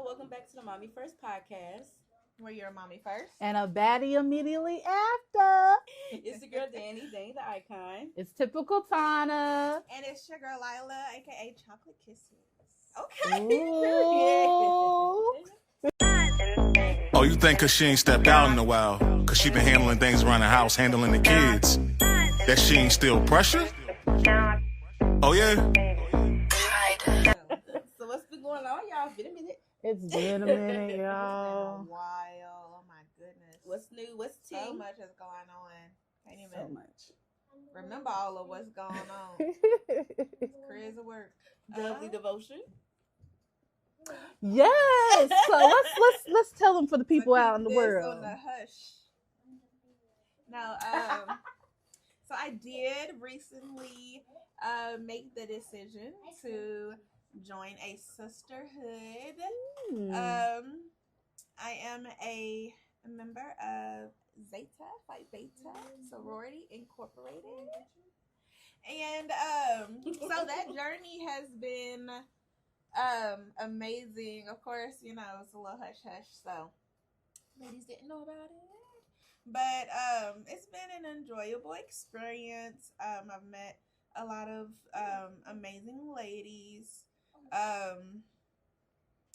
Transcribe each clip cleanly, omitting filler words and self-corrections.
welcome back to the Mommy First podcast. Where you're a mommy first. And a baddie immediately after. It's the girl Danny the icon. It's typical Tana. And it's your girl Lila, aka Chocolate Kisses. Okay. Oh, you think cause she ain't stepped out in a while, cause she been handling things around the house, handling the kids, that she ain't still pressure? Oh yeah? So what's been going on, y'all? It's been a minute. It's been a minute, y'all. It's been a while. Oh my goodness. What's new? What's tea? So much is going on. Can't even So much. remember all of what's going on. It's crazy work. Lovely devotion. Yes. So let's tell them for the people out in the world. On the hush. No, so I did recently make the decision to join a sisterhood. I am a member of Zeta Phi Beta Sorority Incorporated, and so that journey has been amazing. Of course, you know, it's a little hush hush, so ladies didn't know about it, but it's been an enjoyable experience. I've met a lot of amazing ladies.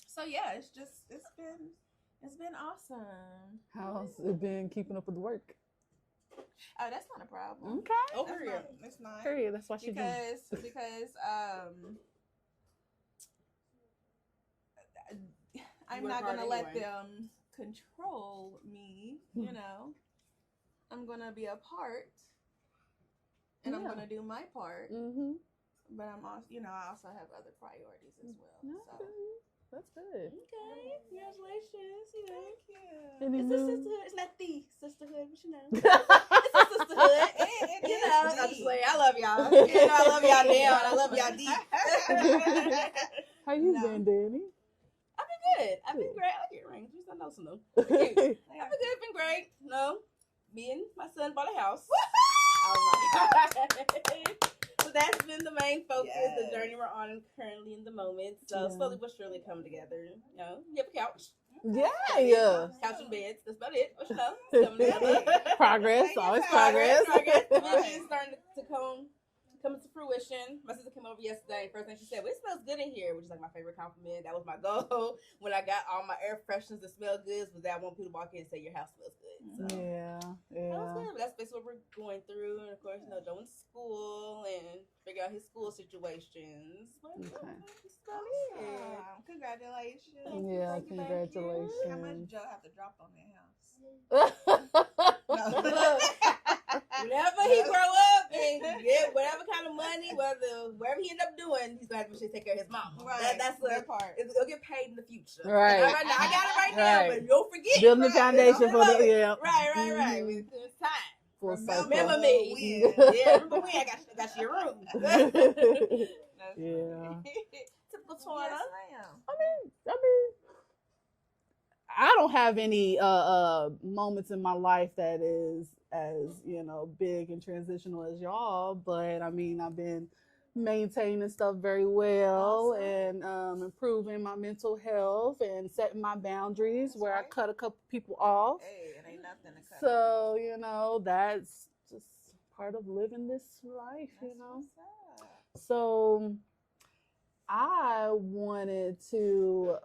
So yeah, it's been awesome. How's it been keeping up with the work? Oh, that's not a problem. Okay. Over here. It's not. Period. That's what she doing. Because I'm not gonna let them control me. You know, I'm gonna be a part, and I'm gonna do my part. Mm-hmm. But I'm also, you know, I also have other priorities as well. So. That's good. Okay. Congratulations. You know. Thank you. Any It's a news? sisterhood. It's not the sisterhood, but you know. It's a sisterhood. It You is know, I'm deep. just like, I love y'all. You know, I love y'all down. I love y'all deep. How you No. been, Danny? I've been good. I've been great. I get rings. Just I know some of them. I've been good. Been great. No, me and my son bought a house. So that's been the main focus. Yes. The journey we're on currently in the moment. So Yeah. slowly but surely come together. You know, you have a couch. Yeah. Couch and beds. That's about it. But you know, it's coming together. Progress. Always progress. Progress. The vision is starting to come into fruition. My sister came over yesterday. First thing she said, well, it smells good in here, which is like my favorite compliment. That was my goal when I got all my air fresheners that smell good. Was that I want people to walk in and say your house smells good. So Yeah. that was good. But that's basically what we're going through. And of course, you know, Joe in school and figure out his school situations. Okay. That's about it. Congratulations. Yeah, Thank you. congratulations. How much Joe have to drop on that house? Whenever he grow up and get whatever kind of money, wherever he end up doing, he's gonna have to take care of his mama. Right. That's that part. It'll get paid in the future. Right. Not right now. I got it right now, Right. but don't forget. Building the Right. foundation for the Right. Mhm. It's time. Full circle. Remember me. Yeah, remember me. I got your room. Yeah. Typical Yes, Twana. I am. I mean, I don't have any moments in my life that is as, you know, big and transitional as y'all, but I mean, I've been maintaining stuff very well. Awesome. And improving my mental health and setting my boundaries That's where right. I cut a couple people off. Hey, it ain't nothing to cut. So, you know, that's just part of living this life, you That's know. what's up. So I wanted to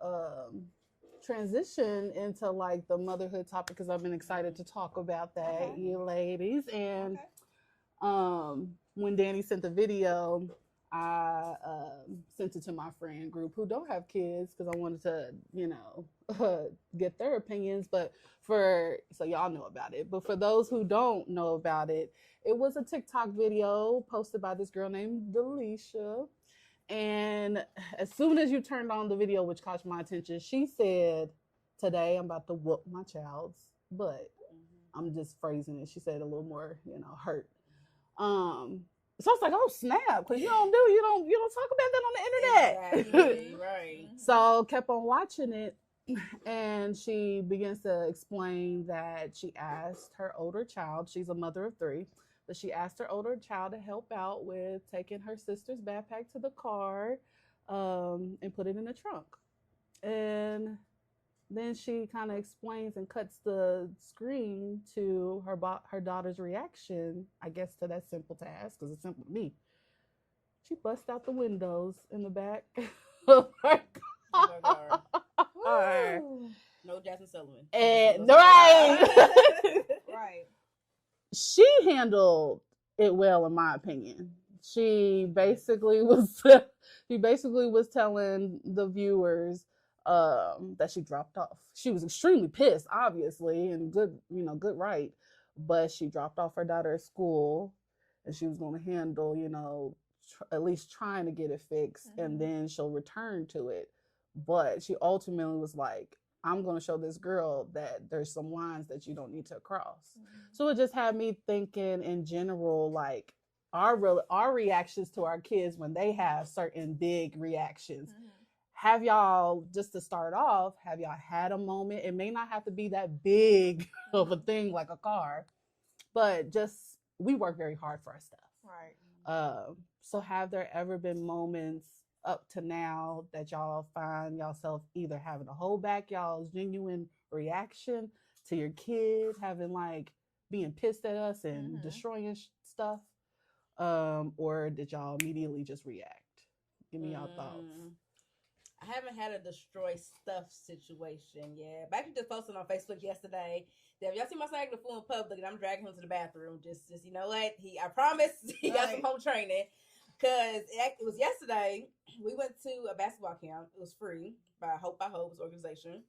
transition into like the motherhood topic because I've been excited to talk about that, Okay. you ladies. And Okay. when Danny sent the video, I sent it to my friend group who don't have kids because I wanted to, you know, get their opinions. But so y'all know about it. But for those who don't know about it, it was a TikTok video posted by this girl named Delisha. And as soon as you turned on the video, which caught my attention, she said, today I'm about to whoop my child's butt. I'm just phrasing it. She said a little more, you know, hurt. So I was like, oh snap, because you don't talk about that on the internet. Exactly. Right. So kept on watching it, and she begins to explain that she asked her older child, she's a mother of 3, but she asked her older child to help out with taking her sister's backpack to the car and put it in the trunk. And then she kind of explains and cuts the screen to her daughter's reaction, I guess, to that simple task, because it's simple to me. She busts out the windows in the back of her car. No Jasmine Sullivan. And right. Right. She handled it well, in my opinion. She basically was telling the viewers that she dropped off. She was extremely pissed, obviously, and good right. But she dropped off her daughter at school, and she was going to handle, at least trying to get it fixed, and then she'll return to it. But she ultimately was like, I'm going to show this girl that there's some lines that you don't need to cross. So it just had me thinking in general, like our reactions to our kids when they have certain big reactions. Have y'all, just to start off, have y'all had a moment? It may not have to be that big of a thing like a car, but just, we work very hard for our stuff. Right. So have there ever been moments up to now that y'all find yourself either having to hold back y'all's genuine reaction to your kid, having like being pissed at us and destroying stuff, or did y'all immediately just react? Give me y'all thoughts. I haven't had a destroy stuff situation yet. But I actually just posted on Facebook yesterday that if y'all see my son acting a fool in public and I'm dragging him to the bathroom, just you know what? I promise he got some home training. Because it was yesterday, we went to a basketball camp. It was free by Hope his organization.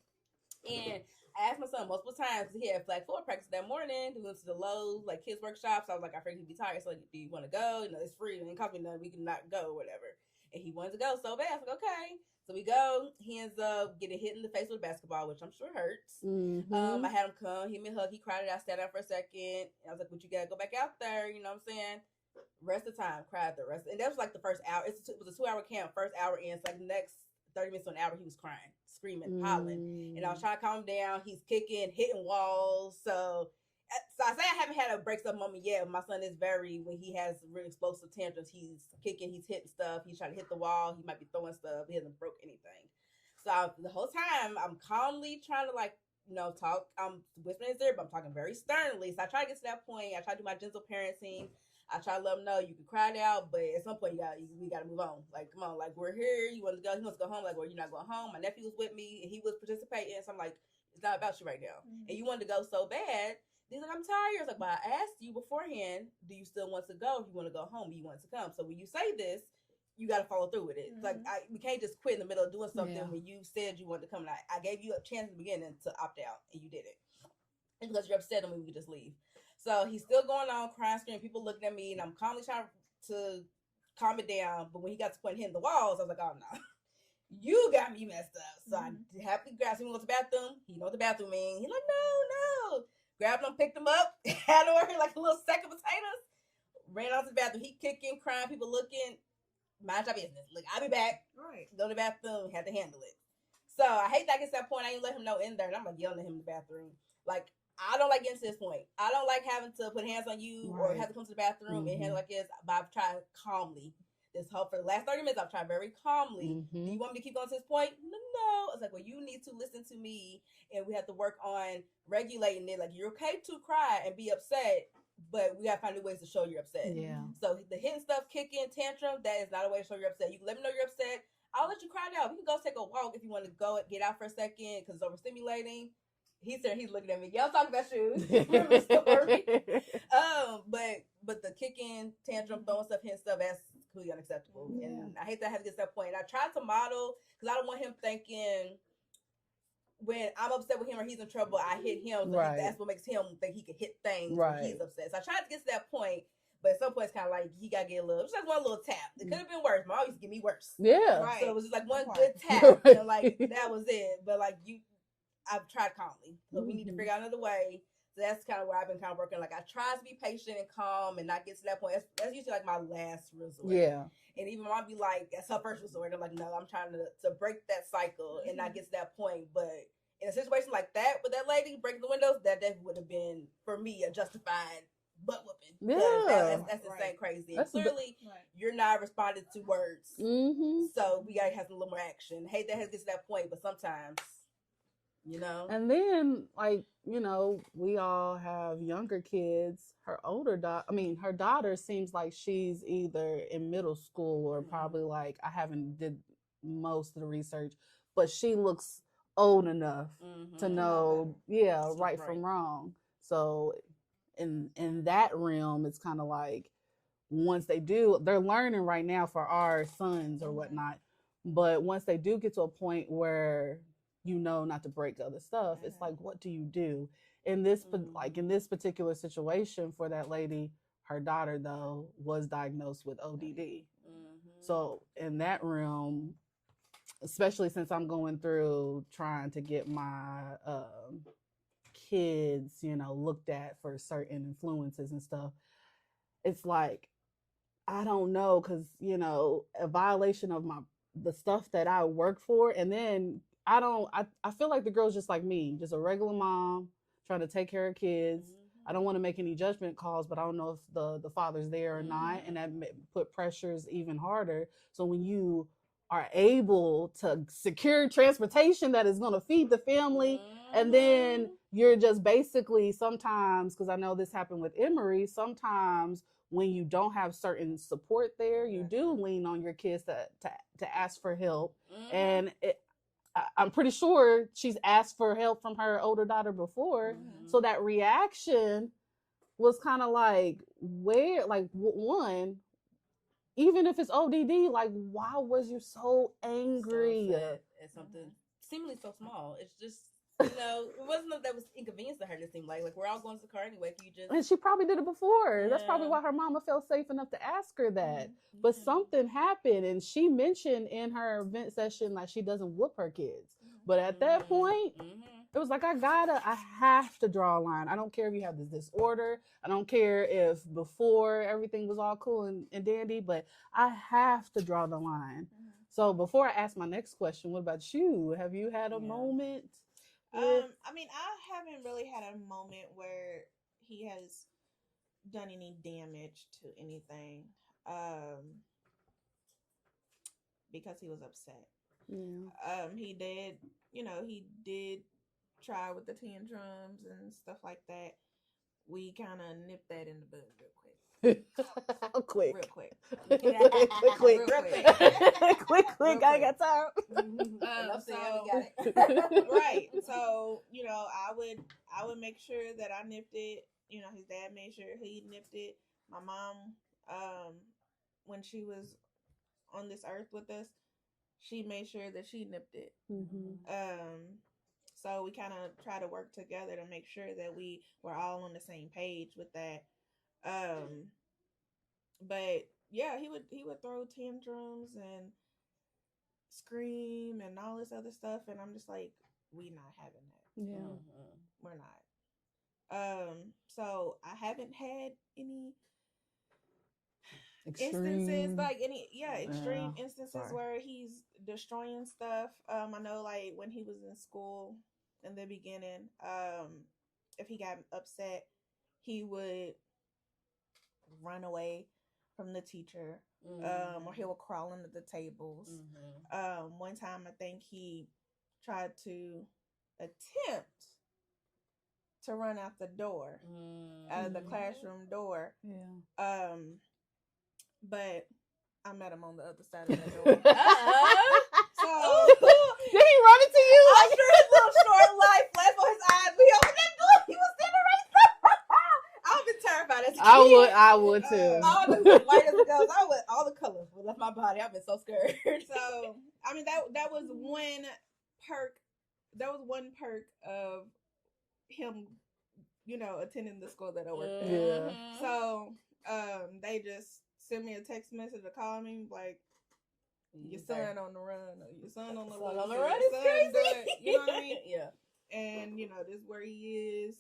And I asked my son multiple times, he had flag football practice that morning. We went to the Lowe's, like, kids workshops. I was like, I figured he'd be tired. So, like, do you want to go? It's free. It didn't cost me nothing. We can not go or whatever. And he wanted to go so bad. I was like, okay. So we go. He ends up getting hit in the face with a basketball, which I'm sure hurts. I had him come, give me a hug. He cried it out, sat down for a second. I was like, but you got to go back out there. You know what I'm saying? Rest of the time, cried the rest. And that was like the first hour. It was a 2-hour camp. First hour in. It's like the next 30 minutes to an hour, he was crying, screaming, hollering. And I was trying to calm him down. He's kicking, hitting walls. So I say I haven't had a breaks up moment yet. My son is when he has really explosive tantrums, he's kicking, he's hitting stuff. He's trying to hit the wall. He might be throwing stuff. He hasn't broke anything. So the whole time, I'm calmly trying to talk. I'm whispering his ear, but I'm talking very sternly. So I try to get to that point. I try to do my gentle parenting. I try to let him know you can cry it out, but at some point we got to move on. Like, come on, like, we're here. You want to go? He wants to go home. Like, well, you're not going home. My nephew was with me, and he was participating. So I'm like, it's not about you right now. And you wanted to go so bad. He's like, I'm tired. I was like, but I asked you beforehand, do you still want to go? If you want to go home, you want to come. So when you say this, you got to follow through with it. Like, we can't just quit in the middle of doing something when you said you wanted to come. And I gave you a chance in the beginning to opt out, and you didn't. It's because you're upset, and we could just leave. So he's still going on, crying, screaming, people looking at me, and I'm calmly trying to calm it down. But when he got to the point hitting the walls, I was like, oh, no. You got me messed up. So I happily grabbed him, go to the bathroom. He know what the bathroom means. He's like, no. Grabbed him, picked him up, had him over here like a little sack of potatoes. Ran out to the bathroom. He kicking, crying, people looking. Mind your business. Look, I'll be back. Right. Go to the bathroom. Had to handle it. So I hate that I get to that point. I ain't let him know in there. And I'm like yelling at him in the bathroom. Like, I don't like getting to this point. I don't like having to put hands on you or have to come to the bathroom and handle like this. But I've tried calmly. For the last 30 minutes, I've tried very calmly. Do you want me to keep going to this point? No. I was like, well, you need to listen to me, and we have to work on regulating it. Like, you're okay to cry and be upset, but we got to find new ways to show you're upset. Yeah. So the hitting stuff, kicking, tantrum, that is not a way to show you're upset. You can let me know you're upset. I'll let you cry it out. We can go take a walk if you want to go get out for a second because it's overstimulating. He's looking at me. Y'all talking about shoes. Remember the story? But the kicking, tantrum, throwing stuff, hitting stuff, that's completely unacceptable. Yeah. And I hate that I have to get to that point. And I tried to model because I don't want him thinking when I'm upset with him or he's in trouble, I hit him. So that's what makes him think he can hit things when he's upset. So I tried to get to that point. But at some point, it's kind of like he got to get just like one little tap. It could have been worse. Mom used to give me worse. Yeah. Right. So it was just like one good tap. And like, that was it. But like, I've tried calmly. So we need to figure out another way. So that's kind of where I've been kind of working. Like, I try to be patient and calm and not get to that point. That's usually like my last resort. Yeah. And even Mom be like, that's her first resort. I'm like, no, I'm trying to break that cycle and not get to that point. But in a situation like that with that lady breaking the windows, that definitely would have been, for me, a justified butt whooping. Yeah. That's insane crazy. And clearly, you're not responding to words. So we got to have a little more action. I hate that it gets to that point, but sometimes You know? And then, like, you know, we all have younger kids. Her her daughter seems like she's either in middle school or probably like, I haven't did most of the research, but she looks old enough to know, right from wrong. So in that realm, it's kind of like, once they're learning right now for our sons or whatnot. But once they do get to a point where not to break other stuff, it's like, what do you do in this in this particular situation for that lady? Her daughter, though, was diagnosed with ODD. So in that realm, especially since I'm going through trying to get my kids, looked at for certain influences and stuff, it's like, I don't know, because a violation of the stuff that I work for, and then I feel like the girl's just like me, just a regular mom trying to take care of kids. I don't want to make any judgment calls, but I don't know if the father's there or not, and that put pressures even harder. So when you are able to secure transportation that is going to feed the family, and then you're just basically, sometimes, because I know this happened with Emery, sometimes when you don't have certain support there, you do lean on your kids to ask for help. And I'm pretty sure she's asked for help from her older daughter before. So that reaction was kind of like, one, even if it's ODD, like, why was you so angry? At something seemingly so small. It's just, it wasn't that was inconvenience to her. It seemed like we're all going to the car anyway. Can you just? And she probably did it before. That's probably why her mama felt safe enough to ask her that. But something happened, and she mentioned in her event session like she doesn't whoop her kids. But at that point, it was like, I have to draw a line. I don't care if you have this disorder. I don't care if before everything was all cool and dandy, but I have to draw the line. So before I ask my next question, what about you? Have you had a moment? I haven't really had a moment where he has done any damage to anything, because he was upset. He did try with the tantrums and stuff like that. We kind of nipped that in the bud real quick. Quick. Real quick. Quick. I ain't got time. Right. So, I would make sure that I nipped it. His dad made sure he nipped it. My mom, when she was on this earth with us, she made sure that she nipped it. So we kind of try to work together to make sure that we were all on the same page with that. But yeah, he would throw tantrums and scream and all this other stuff, and I'm just like, we not having that. We're not. So I haven't had any instances like extreme instances where he's destroying stuff. I know, like, when he was in school in the beginning, if he got upset, he would run away from the teacher, or he would crawl under the tables. One time I think he tried to attempt to run out the door, out of the classroom door. But I met him on the other side of that door. So did he run into you? I'm sure his little short life flash on his eyes. We opened that door. He was standing right there. I've been terrified as a kid. I would too. All the white as it goes. All the colors left my body. I've been so scared. So that was one perk. That was one perk of him, attending the school that I worked at. So they just send me a text message or call me like, your son on the run, or your son on the run. It's crazy. You know what I mean? Yeah. And this is where he is.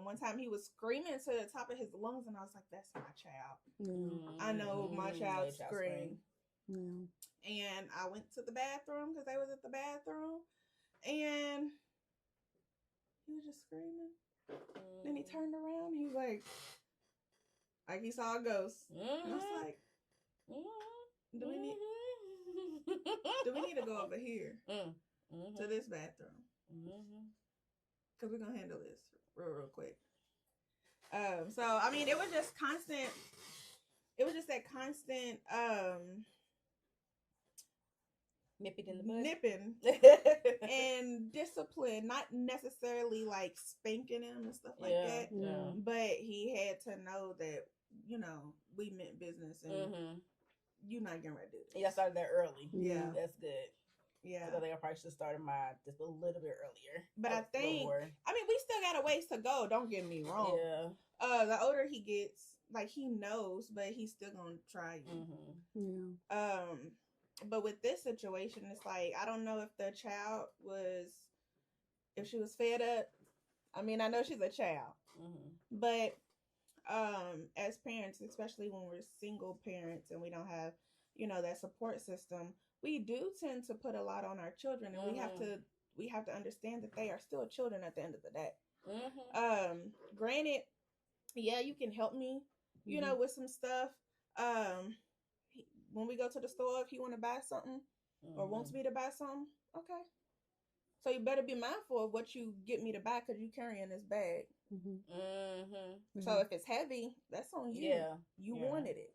One time he was screaming to the top of his lungs, and I was like, that's my child. I know my child scream. And I went to the bathroom because they was at the bathroom, and he was just screaming. Then he turned around, he was like he saw a ghost. And I was like, do we need to go over here to this bathroom? Because we're going to handle this real quick. So, I mean, it was just constant. It was just that constant nipping and discipline, not necessarily like spanking him and stuff like that. Yeah. But he had to know that, you know, we meant business and you're not getting ready to do this. Yeah, I started that early. Yeah. That's good. Yeah. I think I probably should have started mine just a little bit earlier. But I think, I mean, we still got a ways to go. Don't get me wrong. Yeah. The older he gets, like, he knows, but he's still gonna try you. But with this situation, it's like, I don't know if the child if she was fed up. I mean, I know she's a child, but as parents, especially when we're single parents and we don't have, you know, that support system, we do tend to put a lot on our children, and we have to understand that they are still children at the end of the day. Granted, yeah, you can help me, you know, with some stuff. When we go to the store, if he want to buy something or wants me to buy something, okay. So you better be mindful of what you get me to buy, because you carrying this bag. So if it's heavy, that's on you. Yeah. You wanted it.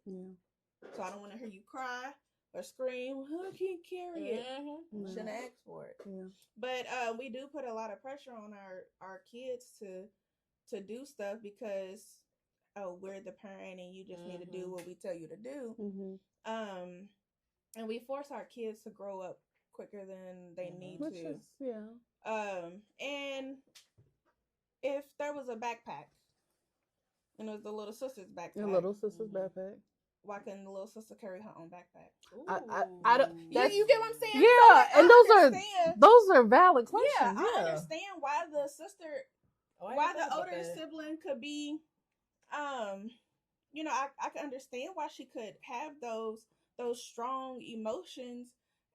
So I don't want to hear you cry or scream, I can't carry it. Shouldn't ask for it. But we do put a lot of pressure on our kids to do stuff because, oh, we're the parent and you just need to do what we tell you to do. And we force our kids to grow up quicker than they need to. And if there was a backpack, and it was the little sister's backpack. Why couldn't the little sister carry her own backpack? I don't. You get what I'm saying? Yeah, so, and those are valid questions. Yeah, I understand why the sister, why the older sibling could be, you know, I can understand why she could have those strong emotions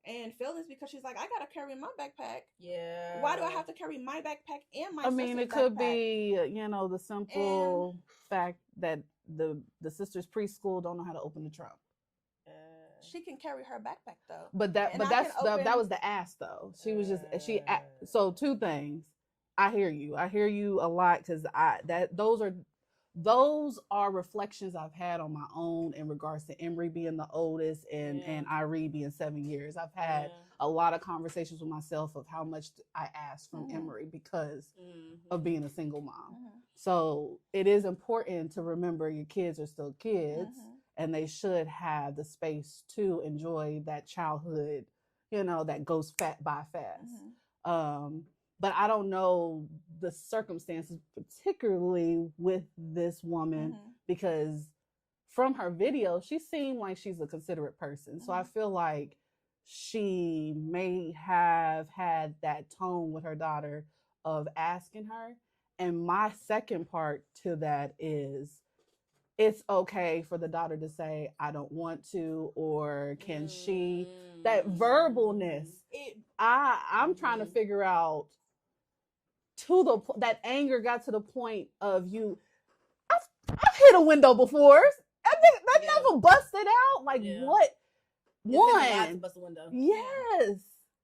and feelings, because she's like, I gotta carry my backpack. Yeah. Why do I have to carry my backpack and my? I mean, it could be, you know, the simple fact that the sister's preschool don't know how to open the trunk. She can carry her backpack though. But that was the ass though. She was just so two things. I hear you a lot, because those are reflections I've had on my own in regards to Emery being the oldest and Irie being 7 years. I've had a lot of conversations with myself of how much I asked from Emery because of being a single mom. So it is important to remember your kids are still kids and they should have the space to enjoy that childhood, you know, that goes by fast. But I don't know the circumstances, particularly with this woman, because from her video, she seemed like she's a considerate person. So I feel like she may have had that tone with her daughter of asking her. And my second part to that is, it's okay for the daughter to say, I don't want to, or can she, that verbalness. I'm trying to figure out, that anger got to the point of you. I've hit a window before. That never busted out. Like what? One. Bust a window. Yes.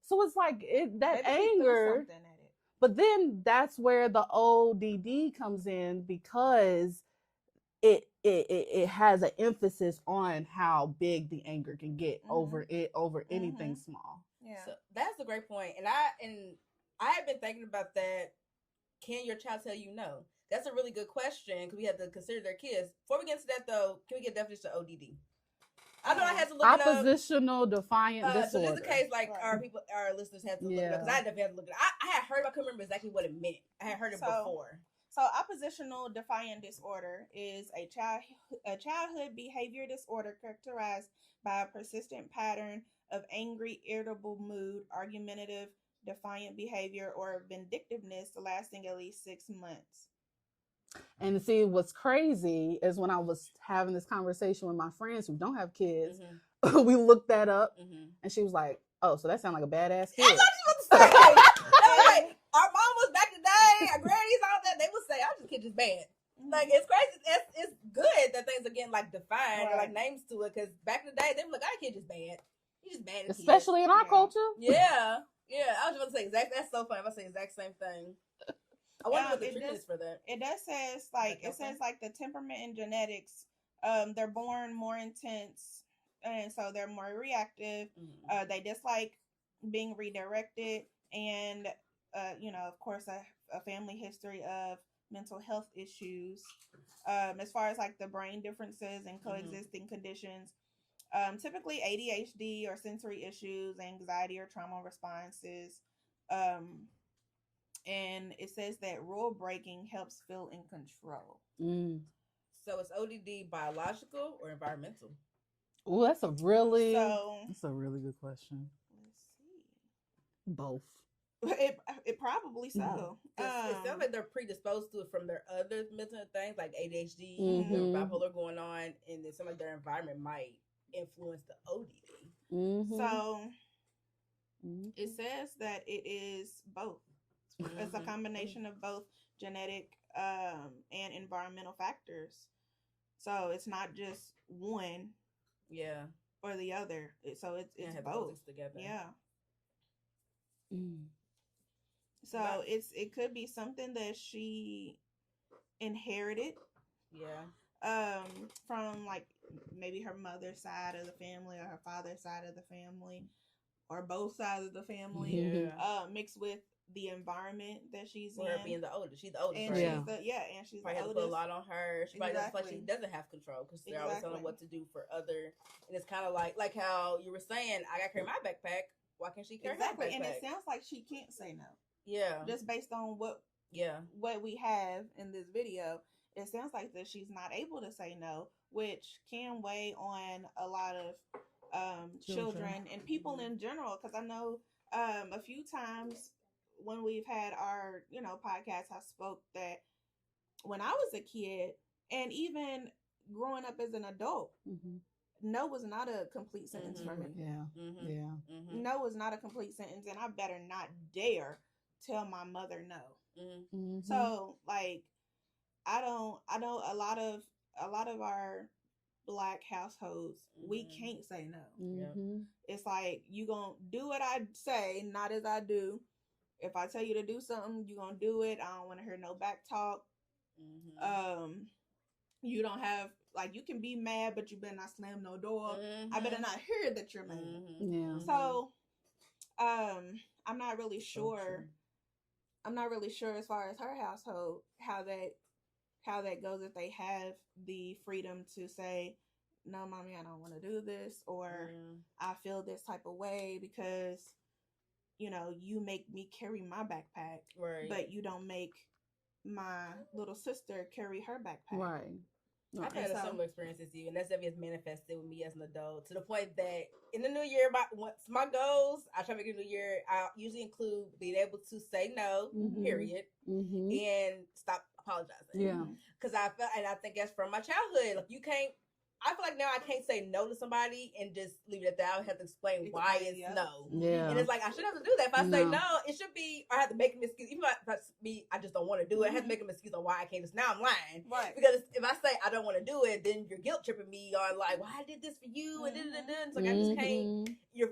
So it's like that anger. But then that's where the ODD comes in, because it has an emphasis on how big the anger can get over anything small. Yeah. So that's a great point. And I have been thinking about that. Can your child tell you no? That's a really good question, because we have to consider their kids. Before we get into that, though, can we get a definition of ODD? I know I had to look it up. Oppositional defiant disorder. So this is a case like our listeners had to look it up, because I definitely had to look it up. I had heard, I couldn't remember exactly what it meant. I had heard it before. So oppositional defiant disorder is a childhood behavior disorder characterized by a persistent pattern of angry, irritable mood, argumentative, defiant behavior, or vindictiveness lasting at least 6 months. And see, what's crazy is when I was having this conversation with my friends who don't have kids, we looked that up, and she was like, "Oh, so that sounds like a badass kid." I was about to say, our mom was back in the day, our grannies, all that. They would say, "I just kid just bad." Like, it's crazy. It's good that things are getting like defined or like names to it, because back in the day they were like, "I kid just bad. You just bad." Especially in our culture. Yeah. Yeah, I was about to say exact. That's so funny. I'm about to say exact same thing. I wonder what the treatment is for that. It does says like the temperament and genetics. They're born more intense, and so they're more reactive. They dislike being redirected, and of course, a family history of mental health issues. As far as like the brain differences and coexisting conditions, typically ADHD or sensory issues, anxiety or trauma responses. And it says that rule breaking helps feel in control. So is ODD biological or environmental? Oh, that's a really good question. Let's see. Both. It probably so. It sounds like they're predisposed to it from their other mental things like ADHD, bipolar going on, and then some of their environment might influence the ODD. So it says that it is both. It's a combination of both genetic and environmental factors. So it's not just one, or the other. So it's both together. Yeah. So it could be something that she inherited. From like maybe her mother's side of the family or her father's side of the family or both sides of the family. Mixed with the environment that she's in. Being the oldest. She's the oldest, and right? She's probably the oldest. Put a lot on her. She probably feels like she doesn't have control because they're always telling her what to do for other. And it's kind of like how you were saying, I got to carry my backpack. Why can't she carry her backpack? And it sounds like she can't say no. Yeah. Just based on what we have in this video, it sounds like that she's not able to say no, which can weigh on a lot of children and people in general. Because I know a few times when we've had our podcasts, I spoke that when I was a kid and even growing up as an adult, no was not a complete sentence for me. No was not a complete sentence, and I better not dare tell my mother no. So like I don't a lot of our Black households, we can't say no. It's like you gonna do what I say, not as I do. If I tell you to do something, you gonna do it. I don't want to hear no back talk. You don't have you can be mad, but you better not slam no door. I better not hear that you're mad. So I'm not really sure. I'm not really sure as far as her household how that goes, if they have the freedom to say, no, mommy, I don't want to do this, or I feel this type of way because you make me carry my backpack, right? But you don't make my little sister carry her backpack, right? I've had a similar experience as you, and that's definitely manifested with me as an adult to the point that in the new year, my goals, I try to make it a new year. I usually include being able to say no, period, and stop apologizing. Yeah, because I felt, and I think that's from my childhood. Like you can't. I feel like now I can't say no to somebody and just leave it at that. I would have to explain why it's no. Yeah. And it's like, I shouldn't have to do that. If I say no, it should be, I have to make an excuse. Even if I just don't want to do it, I have to make an excuse on why I can't. Now I'm lying. Right. Because if I say I don't want to do it, then you're guilt tripping me on like, well, I did this for you. And it's like, I just can't, you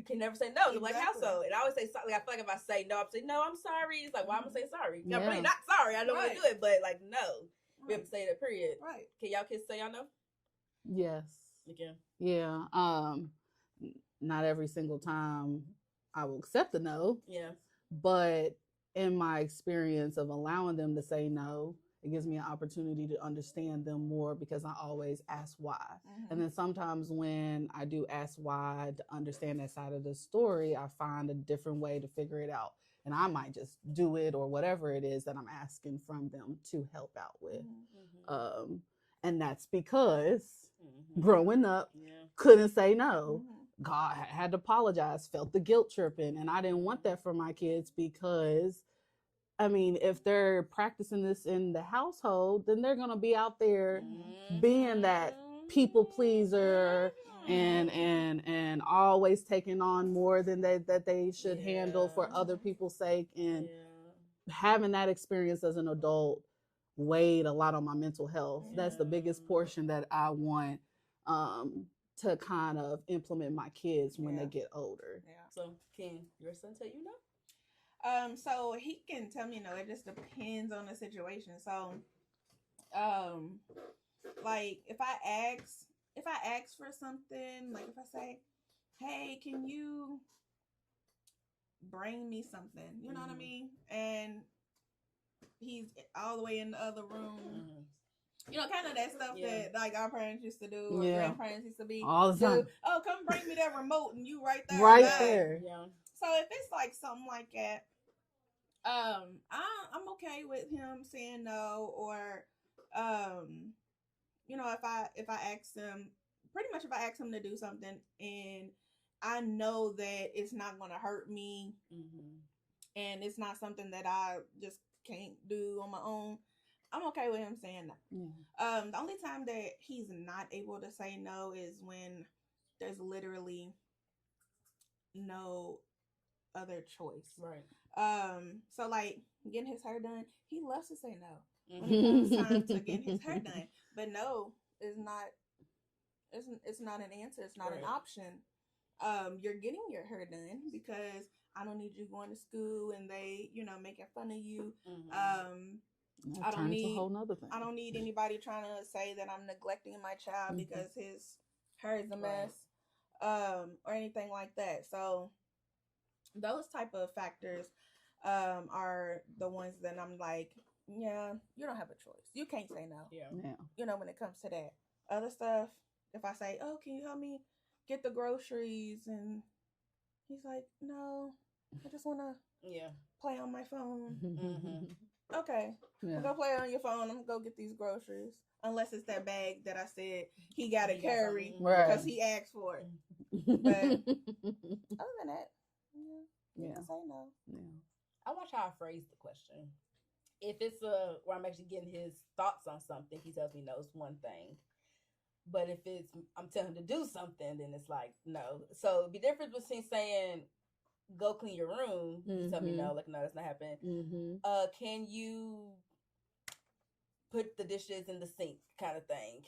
can never say no. It's like, how so? And I always say, like, I feel like if I say no, I'm saying, no, I'm sorry. It's like, why am I saying sorry? I'm really not sorry. I don't want to do it. But like, no. We have to say that, period. Right. Can y'all kids say y'all no? Yes. Okay. Yeah. Not every single time I will accept the no. Yeah. But in my experience of allowing them to say no, it gives me an opportunity to understand them more because I always ask why. And then sometimes when I do ask why to understand that side of the story, I find a different way to figure it out. And I might just do it or whatever it is that I'm asking from them to help out with. And that's because growing up, couldn't say no. God, I had to apologize, felt the guilt tripping. And I didn't want that for my kids because, I mean, if they're practicing this in the household, then they're going to be out there being that people pleaser and always taking on more than that they should handle for other people's sake. And having that experience as an adult weighed a lot on my mental health. That's the biggest portion that I want to kind of implement my kids when they get older. Yeah. So can your son tell you no? So he can tell me no. It just depends on the situation. So, like if I ask for something, like if I say, "Hey, can you bring me something?" You know what I mean? And he's all the way in the other room. You know, kind of that stuff that like our parents used to do, or grandparents used to be all the time. Oh, come bring me that remote, and you right there, right there. Yeah. So if it's like something like that, I'm okay with him saying no, or you know, if I ask him, pretty much if I ask him to do something and I know that it's not going to hurt me, and it's not something that I just can't do on my own, I'm okay with him saying no. The only time that he's not able to say no is when there's literally no other choice. Right. So like getting his hair done, he loves to say no when it comes time to getting his hair done. But no is not. It's not an answer. It's not an option. You're getting your hair done because I don't need you going to school and they, you know, making fun of you. I don't need a whole nother thing. I don't need anybody trying to say that I'm neglecting my child because his hair is a mess, or anything like that. So those type of factors are the ones that I'm like, yeah, you don't have a choice. You can't say no. Yeah. You know, when it comes to that. Other stuff, if I say, oh, can you help me get the groceries? And he's like, no, I just want to play on my phone. Okay. We'll go play on your phone. I'm going to go get these groceries. Unless it's that bag that I said he got to carry because he asked for it. But other than that, you can say no. I watch how I phrase the question. If it's where I'm actually getting his thoughts on something, he tells me no, it's one thing. But if it's I'm telling him to do something, then it's like no. So the difference between saying go clean your room, you tell me no, like no, that's not happening. Can you put the dishes in the sink, kind of thing?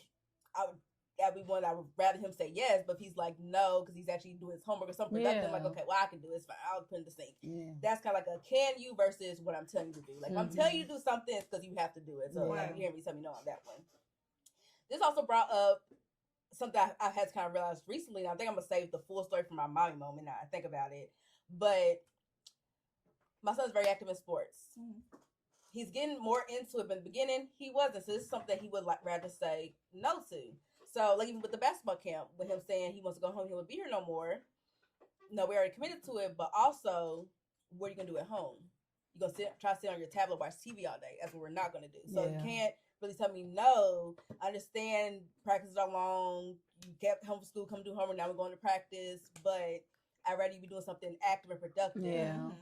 That'd be one I would rather him say yes, but if he's like no, because he's actually doing his homework or something productive, I'm like, okay, well I can do it, it's fine, I'll put in the sink. That's kind of like a can you versus what I'm telling you to do. Like I'm telling you to do something, it's because you have to do it. So you hear me tell me no on that one. This also brought up something I've had to kind of realize recently. And I think I'm gonna save the full story for my mommy moment now I think about it. But my son's very active in sports. He's getting more into it, but in the beginning he wasn't. So this is something he would like rather say no to. So like even with the basketball camp, with him saying he wants to go home, he won't be here no more. No, we already committed to it, but also what are you gonna do at home? You're gonna try to sit on your tablet, watch TV all day. That's what we're not gonna do. So you can't really tell me no. I understand practices are long. You kept home from school, come do homework. Now we're going to practice, but I'd rather you be doing something active and productive than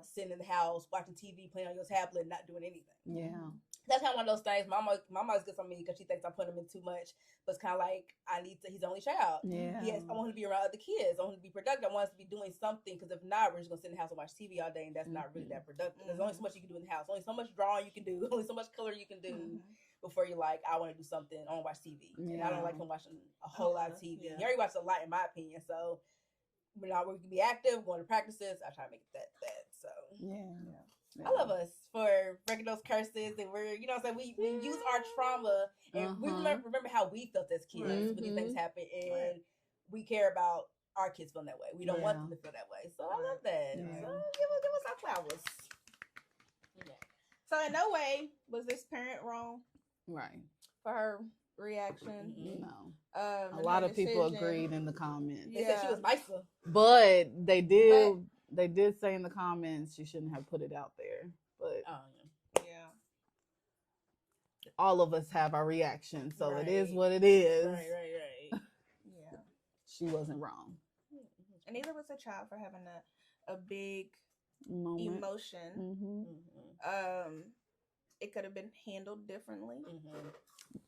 sitting in the house watching TV, playing on your tablet, not doing anything. That's kind of one of those things. Mama always gets on me because she thinks I'm putting him in too much. But it's kind of like he's the only child. Yes, I want him to be around other kids. I want him to be productive. I want us to be doing something because if not, we're just gonna sit in the house and watch TV all day, and that's not really that productive. There's only so much you can do in the house. Only so much drawing you can do. Only so much color you can do before you're like, I want to do something. I want to watch TV, and I don't like him watching a whole lot of TV. He already watches a lot, in my opinion. So when we can be active, going to practices, I try to make it that. So I love us for breaking those curses, and we're, you know what I'm saying, we use our trauma, and we remember how we felt as kids when these things happen, and we care about our kids feeling that way. We don't want them to feel that way. So I love that. So give us our flowers. So in no way was this parent wrong. For her reaction. No. A lot of people agreed in the comments. They said she was nicer. But they did say in the comments she shouldn't have put it out there. But all of us have our reaction, so it is what it is. Right. She wasn't wrong. And neither was the child for having a big emotion. It could have been handled differently.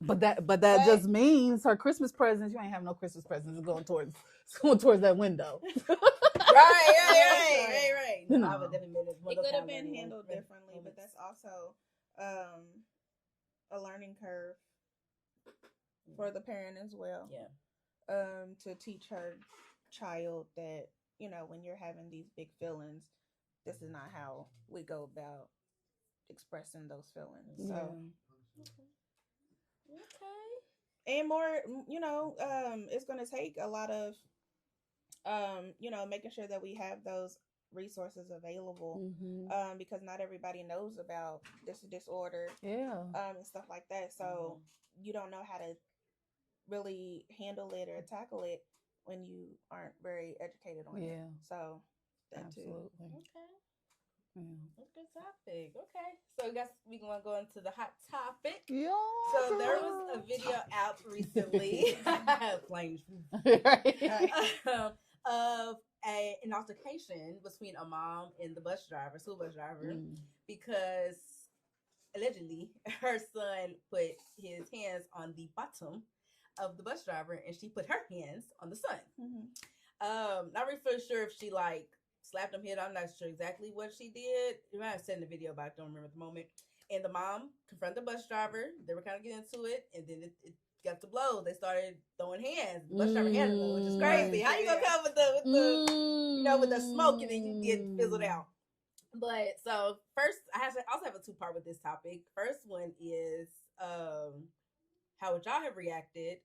But that just means her Christmas presents, you ain't have no Christmas presents going towards that window. Right. No, I would definitely it could have been handled differently, but that's also a learning curve for the parent as well. to teach her child that, you know, when you're having these big feelings, this is not how we go about expressing those feelings. So Okay. and more, you know, it's going to take a lot of you know, making sure that we have those resources available, because not everybody knows about this disorder, and stuff like that. So you don't know how to really handle it or tackle it when you aren't very educated on it. So that absolutely. too. Okay. Yeah. That's a good topic. Okay. So I guess we going to go into the hot topic. Yeah. So there was a video out recently, flames, of an altercation between a mom and the school bus driver, because allegedly her son put his hands on the bottom of the bus driver and she put her hands on the son. Not really sure if she like slapped him, hit. I'm not sure exactly what she did. You might have said in the video, but I don't remember at the moment. And the mom confronted the bus driver. They were kind of getting into it, and then it got to blows. They started throwing hands. The bus driver handled them, which is crazy. How you gonna come with the with the smoke and then you get fizzled out? But so first, I also have a two-part with this topic. First one is how would y'all have reacted?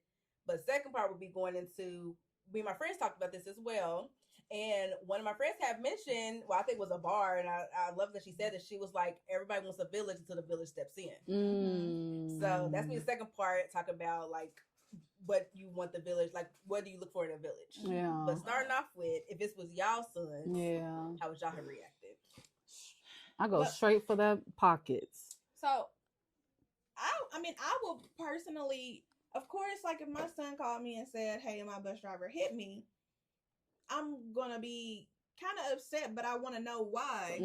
But second part would be going into, me and my friends talked about this as well. And one of my friends had mentioned, well, I think it was a bar, and I love that she said that she was like, everybody wants a village until the village steps in. So that's me the second part, talking about like what you want the village, like what do you look for in a village? Yeah. But starting off with, if this was y'all sons, how would y'all have reacted? I go straight for the pockets. So I mean, I will personally, of course, like if my son called me and said, hey, my bus driver hit me, I'm going to be kind of upset, but I want to know why.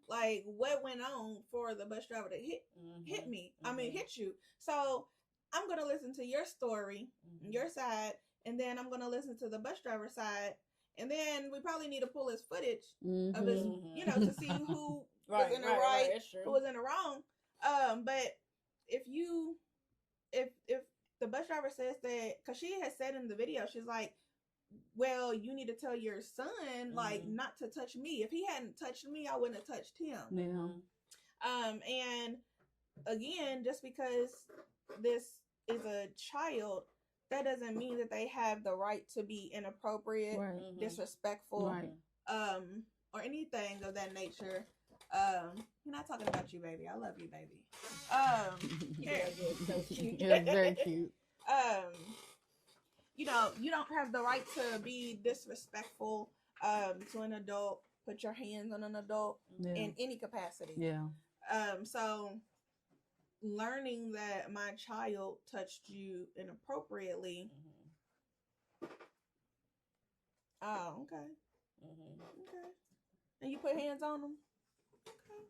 Like, what went on for the bus driver to hit me? I mean, hit you. So I'm going to listen to your story, your side, and then I'm going to listen to the bus driver's side. And then we probably need to pull his footage of his, you know, to see who was in the right, who was in the wrong. But if the bus driver says that, because she has said in the video, she's like, well, you need to tell your son, like, not to touch me. If he hadn't touched me, I wouldn't have touched him. And again, just because this is a child, that doesn't mean that they have the right to be inappropriate, disrespectful, or anything of that nature. We're not talking about you, baby. I love you, baby. It's very cute. You know, you don't have the right to be disrespectful to an adult, put your hands on an adult in any capacity. So learning that my child touched you inappropriately. Oh, okay. Okay. And you put hands on them? Okay.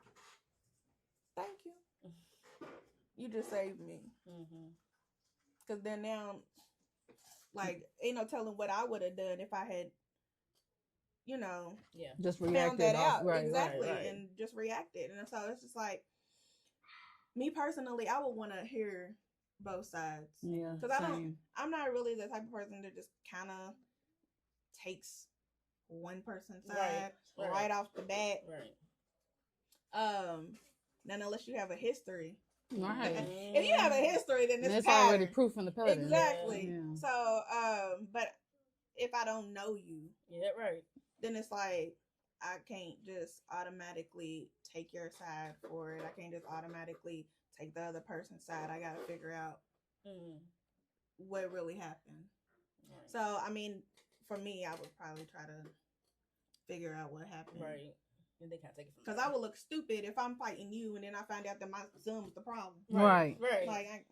Thank you. You just saved me. Because then now, like, ain't no telling what I would have done if I had, you know, just found reacted that out. Right, and just reacted. And so it's just like, me personally, I would want to hear both sides. Because I'm not really the type of person that just kind of takes one person's side right off the bat. Then unless you have a history. If you have a history, then it's already proof in the pudding. Exactly. So, but if I don't know you, then it's like I can't just automatically take your side for it. I can't just automatically take the other person's side. I gotta figure out what really happened. So, I mean, for me, I would probably try to figure out what happened. And they can't take it from because I would look stupid if I'm fighting you and then I find out that my son was the problem. Right. Like,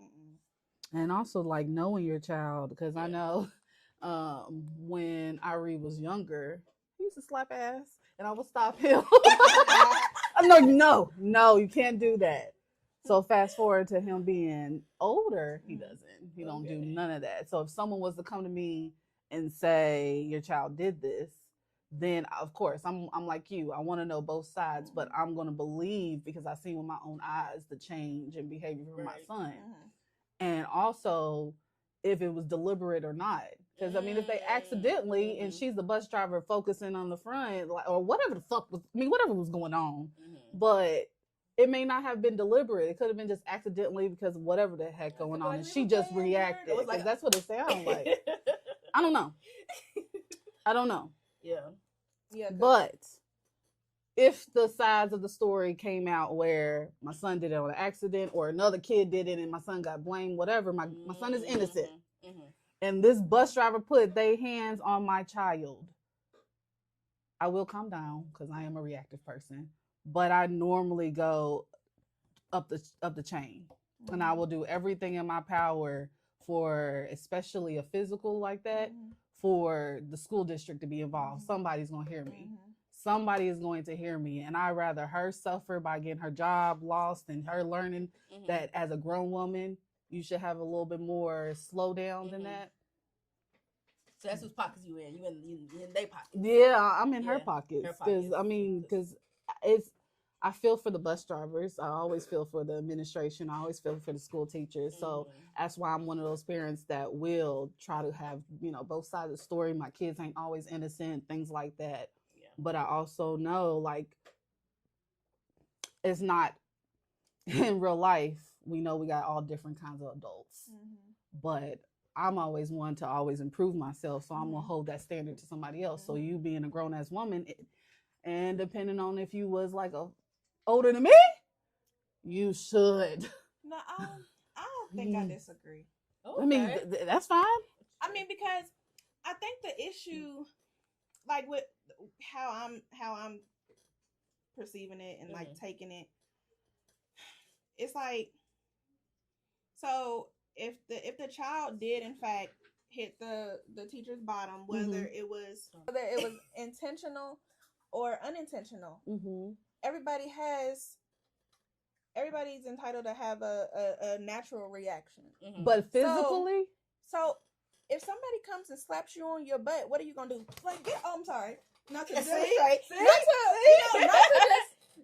and also like knowing your child, because I know when Irie was younger, he used to slap ass, and I would stop him. I'm like, no, you can't do that. So fast forward to him being older, he doesn't. He don't do none of that. So if someone was to come to me and say your child did this, then of course I'm like you. I want to know both sides, but I'm going to believe because I see with my own eyes the change in behavior from my son. And also if it was deliberate or not. Because I mean, if they accidentally and she's the bus driver focusing on the front, like, or whatever the fuck was, I mean, whatever was going on, but it may not have been deliberate. It could have been just accidentally because of whatever the heck going on, and she just reacted. Like, that's what it sounds like. I don't know. Yeah. But if the sides of the story came out where my son did it on an accident or another kid did it and my son got blamed, whatever, my son is innocent. And this bus driver put their hands on my child, I will calm down because I am a reactive person. But I normally go up the chain, and I will do everything in my power for, especially a physical like that, for the school district to be involved. Somebody's gonna hear me. Somebody is going to hear me, and I'd rather her suffer by getting her job lost and her learning that as a grown woman, you should have a little bit more slow down than that. So that's whose pockets you in. You in their pockets. Yeah, I'm in her pockets. Because I feel for the bus drivers. I always feel for the administration. I always feel for the school teachers. So that's why I'm one of those parents that will try to have, both sides of the story. My kids ain't always innocent, things like that. Yeah. But I also know, like, it's not in real life. We know we got all different kinds of adults. But I'm always one to always improve myself. So I'm going to hold that standard to somebody else. So you being a grown-ass woman, and depending on if you was like older than me, you should. No, I don't think I disagree. Okay. I mean, that's fine. I mean, because I think the issue, like with how I'm perceiving it and like taking it, it's like, so if the child did in fact hit the teacher's bottom, whether it was intentional or unintentional, everybody's entitled to have a natural reaction. But physically, so if somebody comes and slaps you on your butt, what are you gonna do? Like, I'm sorry, not to demonstrate, not to just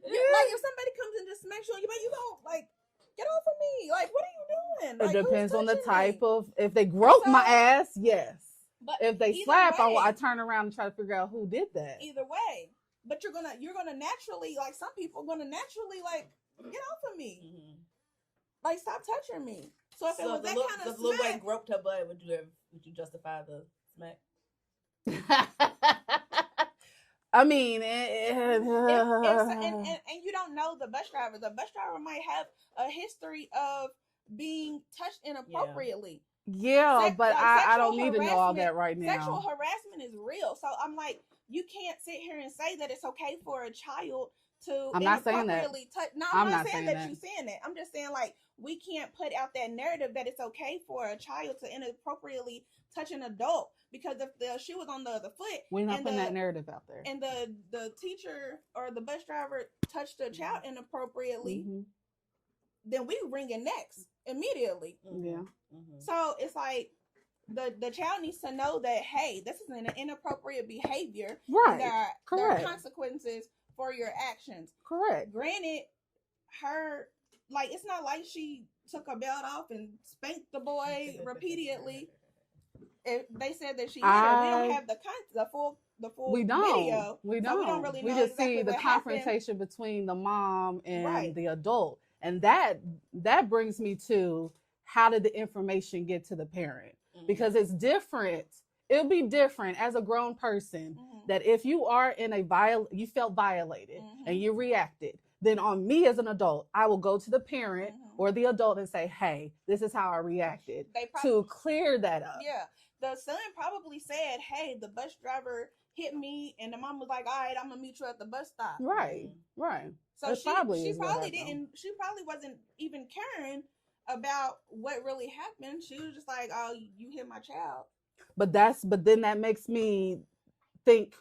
like if somebody comes and just smacks you on your butt, you don't like. Get off of me. Like, what are you doing? It like, depends on the type of, if they grope my ass, yes. But if they slap, I turn around and try to figure out who did that. Either way. But you're gonna naturally, like, some people are gonna naturally, like, get off of me. Like, stop touching me. So if it was that kind of smack. If little boy groped her butt, would you justify the smack? I mean, and you don't know the bus driver. The bus driver might have a history of being touched inappropriately. Yeah, but I don't need to know all that right now. Sexual harassment is real. So I'm like, you can't sit here and say that it's okay for a child to inappropriately touch. No, I'm not saying that you're saying that. I'm just saying, like, we can't put out that narrative that it's okay for a child to inappropriately touch an adult. Because if the shoe was on the other foot, we're not putting that narrative out there, and the teacher or the bus driver touched the child inappropriately, then we ringing next immediately. So it's like the child needs to know that, hey, this is an inappropriate behavior. Right. There are consequences for your actions. Correct. Granted, her, like, it's not like she took her belt off and spanked the boy repeatedly. If they said that she hit her, we don't have the full video. We don't. So we don't really know. We just exactly see the confrontation between the mom and the adult, and that brings me to, how did the information get to the parent? Because it's different. It'll be different as a grown person that if you are in you felt violated and you reacted, then on me as an adult, I will go to the parent or the adult and say, hey, this is how I reacted, to clear that up. Yeah. The son probably said, hey, the bus driver hit me, and the mom was like, all right, I'm gonna meet you at the bus stop. Right. So she probably wasn't even caring about what really happened. She was just like, oh, you hit my child. But then that makes me think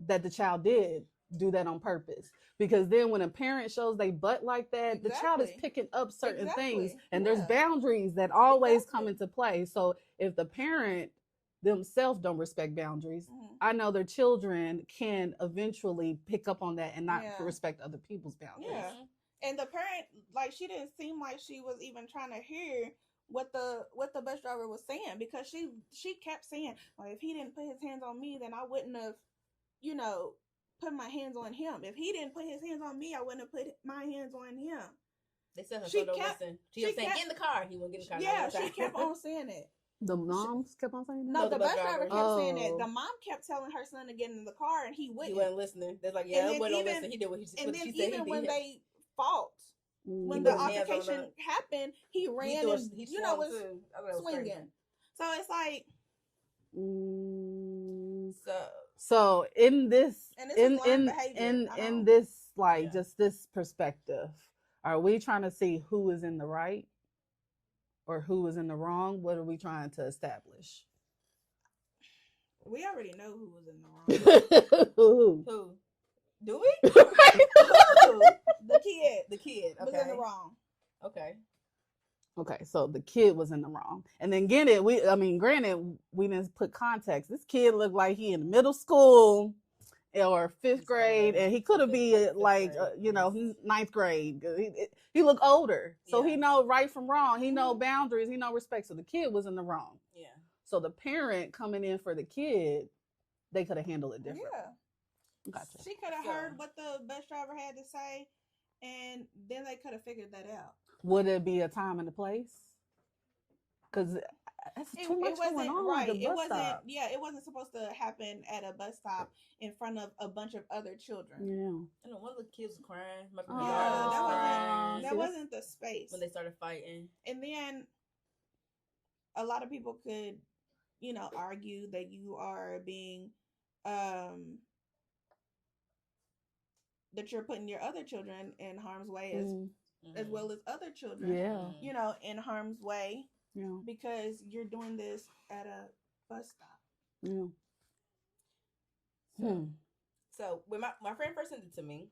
that the child did do that on purpose. Because then when a parent shows they butt like that, the child is picking up certain things, and there's boundaries that always come into play. So if the parent themselves don't respect boundaries, I know their children can eventually pick up on that and not respect other people's boundaries. And the parent, like, she didn't seem like she was even trying to hear what the bus driver was saying, because she kept saying, well, if he didn't put his hands on me, then I wouldn't have, put my hands on him. If he didn't put his hands on me, I wouldn't have put my hands on him. They said her son don't listen. She kept saying, get in the car. He wouldn't get in the car. Yeah, she kept on saying it. The moms kept on saying that? No, the bus driver kept saying it. The mom kept telling her son to get in the car, and he wouldn't. He wasn't listening. They're like, yeah, he wouldn't listen. He did what he said. And then even when they fought, when the altercation happened, he ran and was swinging. So it's like, so in this, in this, like, just this perspective, are we trying to see who is in the right or who is in the wrong? What are we trying to establish? We already know who was in the wrong. Who? Do we? The kid. The kid. Okay. Was in the wrong. Okay, so the kid was in the wrong. And then granted, we didn't put context. This kid looked like he in middle school or fifth grade, and he could have been like, ninth grade. He looked older. So he know right from wrong. He know boundaries. He know respect. So the kid was in the wrong. Yeah. So the parent coming in for the kid, they could have handled it different. Yeah. Gotcha. She could have heard what the bus driver had to say, and then they could have figured that out. Would it be a time and a place? Because that's too much going on. Right. It wasn't. Yeah, it wasn't supposed to happen at a bus stop in front of a bunch of other children. Yeah. I know one of the kids was crying. That wasn't the space when they started fighting. And then a lot of people could, argue that you are being, that you're putting your other children in harm's way as well as other children. Yeah. In harm's way. Yeah. Because you're doing this at a bus stop. Yeah. So when my friend first sent it to me,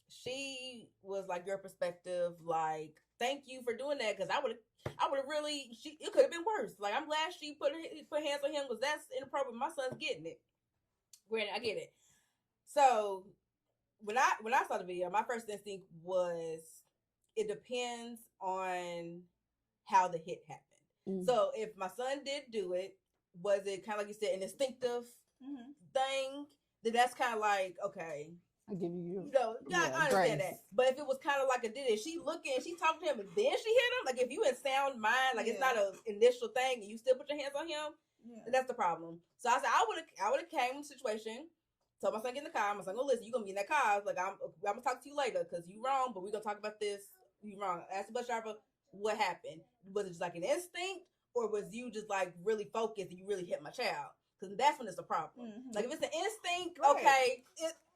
she was like, your perspective, like, thank you for doing that, because I would have really, it could have been worse. Like, I'm glad she put hands on him, because that's inappropriate. My son's getting it. Granted, I get it. So when I saw the video, my first instinct was, it depends on how the hit happened. So if my son did do it, was it kind of like you said, an instinctive thing? Then that's kind of like, okay, I give you. I understand that. But if it was kind of like she looking, she talking to him, and then she hit him. Like, if you in sound mind, like it's not an initial thing, and you still put your hands on him, that's the problem. So I said I would have came in the situation. Told my son get in the car. My son go, listen, you gonna be in that car. I was like, I'm gonna talk to you later because you wrong, but we gonna talk about this. You wrong. Ask the bus driver what happened. Was it just like an instinct, or was you just like really focused and you really hit my child? Because that's when it's a problem. Like, if it's an instinct, okay,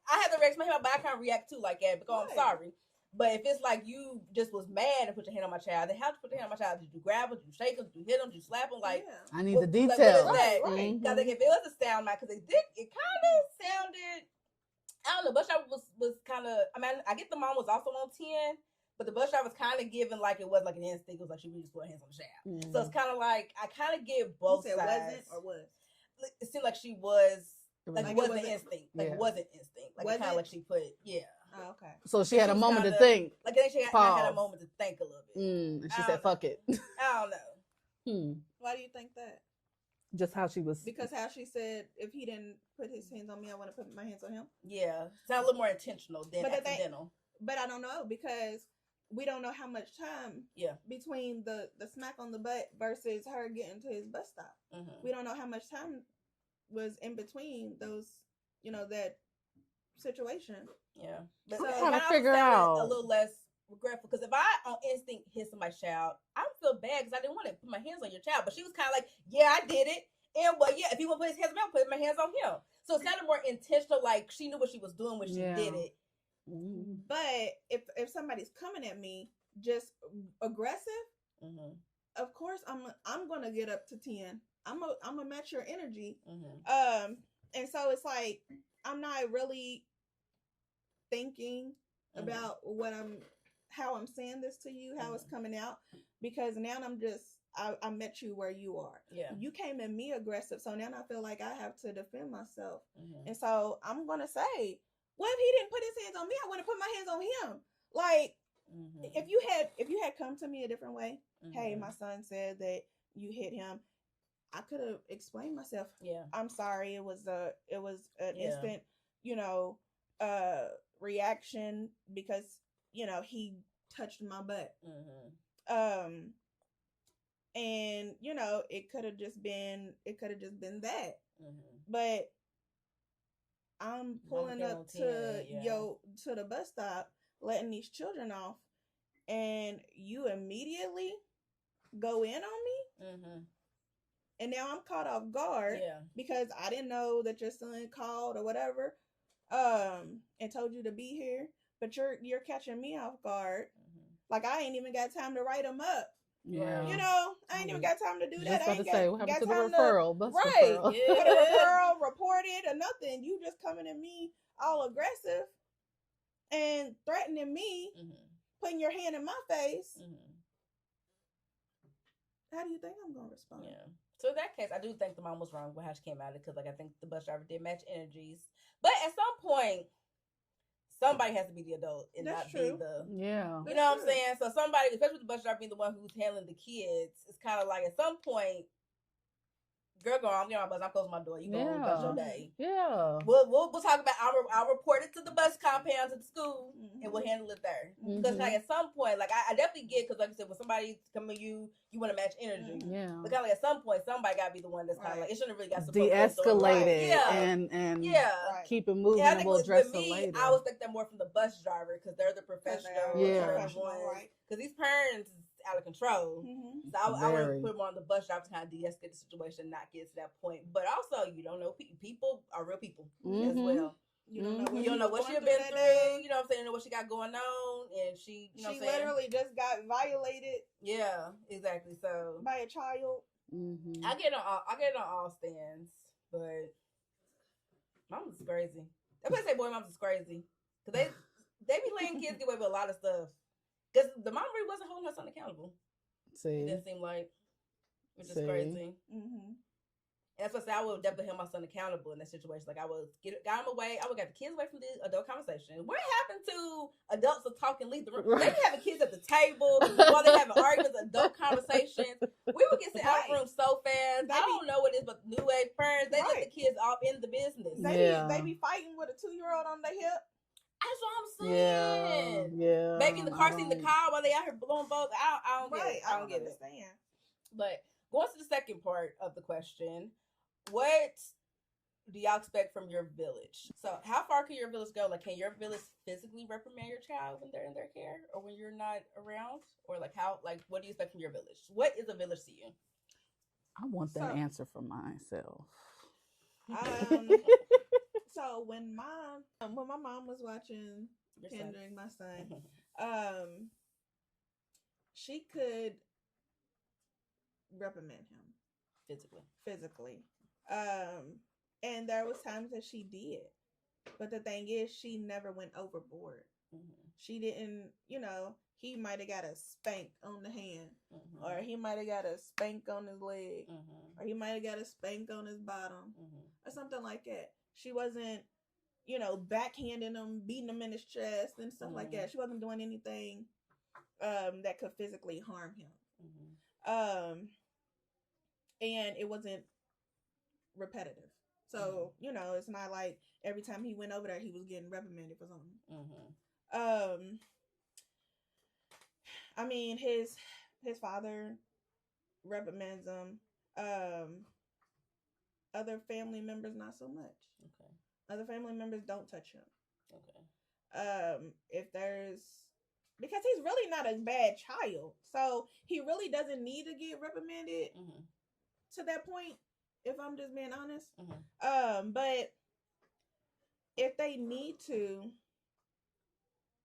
I have to react to my head, but I can't react to like that because I'm sorry. But if it's like you just was mad and put your hand on my child, then how did you put your hand on my child? Did you grab him? Did you shake him? Did you hit him? Did you slap him? Like, I need the details. Like, what is that? Because if it was a sound mind, because it kind of sounded, I don't know, bus driver was kind of, I get the mom was also on 10, but the bus driver was kind of giving like it was like an instinct. It was like she really just put her hands on the child. So it's kind of like, I kind of give both sides. Wasn't or was? It seemed like she was, like it wasn't instinct. Like it wasn't instinct. Like kind of like she put, Oh, okay. So she had a moment to think. Like then she had a moment to think a little bit. And she said, fuck it. I don't know. Why do you think that? Just how she was. Because how she said, if he didn't put his hands on me, I want to put my hands on him. Yeah. Sound a little more intentional than accidental. But I don't know, because we don't know how much time between the smack on the butt versus her getting to his bus stop. We don't know how much time was in between those, that situation. Yeah. But I'm trying to figure out a little less regretful, because if I on instinct hit somebody's child, I would feel bad because I didn't want to put my hands on your child. But she was kind of like, yeah, I did it. And if he would put his hands on me, I'll put my hands on him. So it sounded more intentional, like she knew what she was doing when she did it. But if somebody's coming at me just aggressive, of course I'm gonna get up to 10. I'm gonna match your energy. And so it's like I'm not really thinking about how I'm saying this to you, how it's coming out, because now I met you where you are. Yeah. You came at me aggressive, so now I feel like I have to defend myself. And so I'm gonna say, well, if he didn't put his hands on me, I want to put my hands on him. Like, If you had come to me a different way, hey, my son said that you hit him, I could have explained myself. Yeah, I'm sorry. It was an instant, reaction because he touched my butt. And it could have just been that. But I'm pulling up to to the bus stop, letting these children off, and you immediately go in on me. And now I'm caught off guard because I didn't know that your son called or whatever, and told you to be here. But you're catching me off guard. Like I ain't even got time to write them up. Yeah. I ain't even got time to do that. Just I ain't got to say, what happened to the referral? Bus right. referral. Yeah. Put a referral, report it, or nothing. You just coming at me all aggressive and threatening me, putting your hand in my face. How do you think I'm going to respond? Yeah. So in that case, I do think the mom was wrong with how she came at it because, I think the bus driver did match energies. But at some point, somebody has to be the adult and That's not true. be the... Yeah. You know what I'm saying? So somebody, especially the bus driver being the one who's handling the kids, it's kind of like at some point, girl, go on, I'm getting my bus, I'm closing my door. You go on bus your day. Yeah. We'll talk about, I'll report it to the bus compound, to the school, and we'll handle it there. Because like at some point, like I definitely get, because like I said, when somebody's coming to you, you want to match energy. Yeah. But kind of like at some point, somebody got to be the one that's kind of like, it shouldn't have really got de-escalated and keep it moving, I and think we'll address with it me, later. I was think that more from the bus driver because they're the professional. Right. Because these parents is out of control. So I would put them on the bus driver to kind of de-escalate the situation, not get to that point. But also, you don't know, people are real people as well. You don't know what she's been through. You know what I'm saying? You know what she got going on, and she, you know, she literally just got violated. Yeah, exactly. So by a child. I get on all stands, but mama's crazy. That's why I say boy moms is crazy because they be letting kids get away with a lot of stuff. Because the mom really wasn't holding her son accountable. It didn't seem like, which is crazy. And that's what I say. I would definitely hold my son accountable in that situation. Like I would got him away. I would get the kids away from the adult conversation. What happened to adults of talking leave the room? They be having kids at the table while they having arguments, adult conversations. We would get sent out of the room so fast. I don't know what it is, but new age parents, they let the kids off in the business. They be fighting with a 2-year-old on their hip. That's what I'm saying. Yeah. Maybe in the car seat in the car while they out here blowing both. I don't get it. I don't understand. But going to the second part of the question, what do y'all expect from your village? So how far can your village go? Like, can your village physically reprimand your child when they're in their care or when you're not around? Or like what do you expect from your village? What is a village to you? I want that answer for myself. So when my mom was watching Kendrick, my son, she could reprimand him physically. And there was times that she did, but the thing is, she never went overboard. She didn't, he might have got a spank on the hand, or he might have got a spank on his leg, or he might have got a spank on his bottom, or something like that. She wasn't, backhanding him, beating him in his chest and stuff like that. She wasn't doing anything that could physically harm him. And it wasn't repetitive. So, it's not like every time he went over there, he was getting reprimanded for something. I mean, his father reprimands him. Other family members, not so much. Okay. Other family members don't touch him. Okay. Because he's really not a bad child. So he really doesn't need to get reprimanded to that point, if I'm just being honest. But if they need to,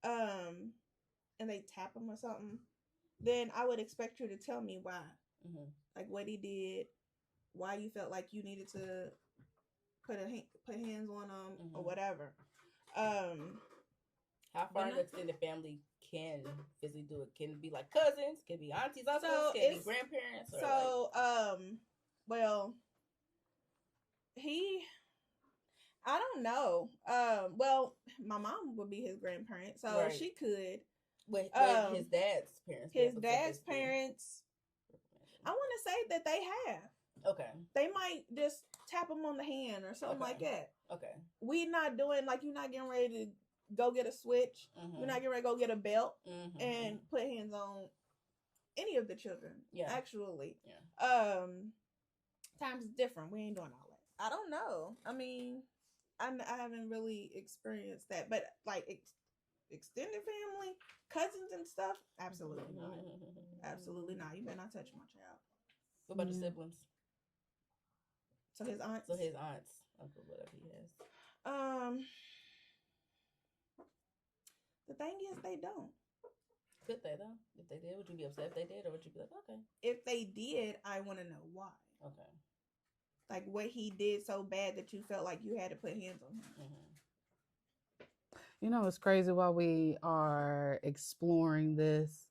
and they tap him or something, then I would expect you to tell me why. Like what he did, why you felt like you needed to put hands on him or whatever. How far an extended family can physically do it? Can it be like cousins? Can it be aunties, uncles? Can it be grandparents? Well, I don't know. Well, my mom would be his grandparent, so she could. Wait, his dad's parents. His dad's parents, I want to say that they have. Okay. They might just tap him on the hand or something like that. Okay. We not doing, like, you're not getting ready to go get a switch. You're not getting ready to go get a belt and put hands on any of the children. Yeah. Actually. Yeah. Times is different. We ain't doing all that. I don't know. I mean, I haven't really experienced that. But, like, extended family, cousins and stuff, absolutely not. Absolutely not. You better not touch my child. What about the siblings? So his aunts. Uncle, whatever he has. The thing is, they don't. Could they though? If they did, would you be upset if they did, or would you be like, okay? If they did, I want to know why. Okay. Like what he did so bad that you felt like you had to put hands on him. You know, it's crazy while we are exploring this.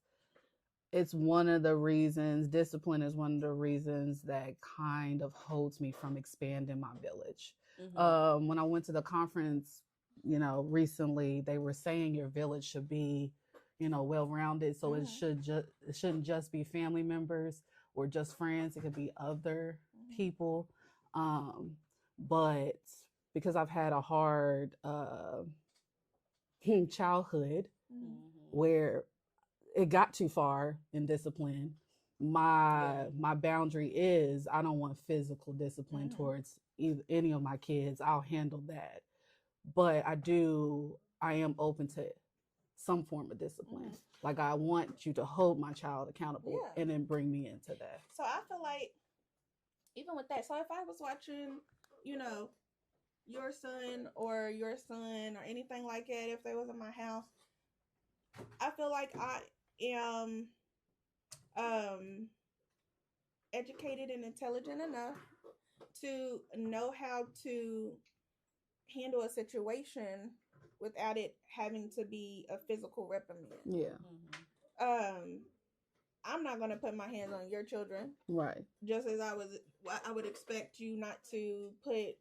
It's one of the reasons, discipline is one of the reasons that kind of holds me from expanding my village. When I went to the conference, you know, recently, they were saying your village should be, you know, well-rounded. So it shouldn't just be family members or just friends. It could be other people. But because I've had a hard childhood where it got too far in discipline, my boundary is I don't want physical discipline towards any of my kids. I'll handle that. But I am open to some form of discipline. Like I want you to hold my child accountable and then bring me into that. So I feel like even with that, so if I was watching, you know, your son or anything like that, if they was in my house, I feel like I am educated and intelligent enough to know how to handle a situation without it having to be a physical reprimand. Yeah. I'm not gonna put my hands on your children. Right. Just as I would expect you not to put,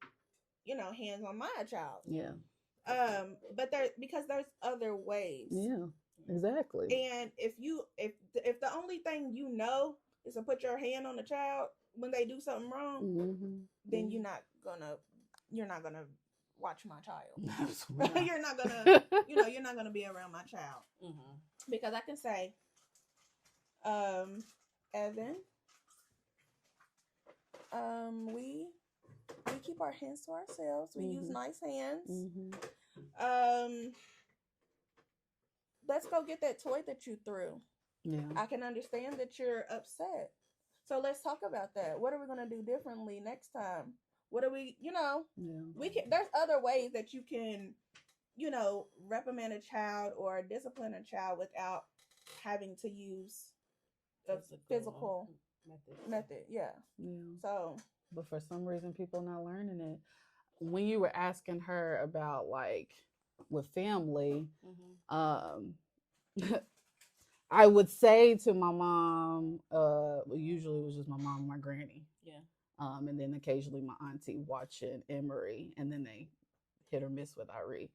you know, hands on my child. Yeah. But because there's other ways. Yeah. Exactly. And if the only thing you know is to put your hand on the child when they do something wrong, then you're not gonna watch my child. You're not gonna be around my child. Because I can say, Evan, we keep our hands to ourselves. We use nice hands. Let's go get that toy that you threw. Yeah. I can understand that you're upset. So let's talk about that. What are we going to do differently next time? What are we, there's other ways that you can, reprimand a child or discipline a child without having to use a physical method. Yeah. So. But for some reason, people not learning it. When you were asking her about like with family, I would say to my mom, usually it was just my mom and my granny. Yeah. And then occasionally my auntie watching Emery, and then they hit or miss with Irie.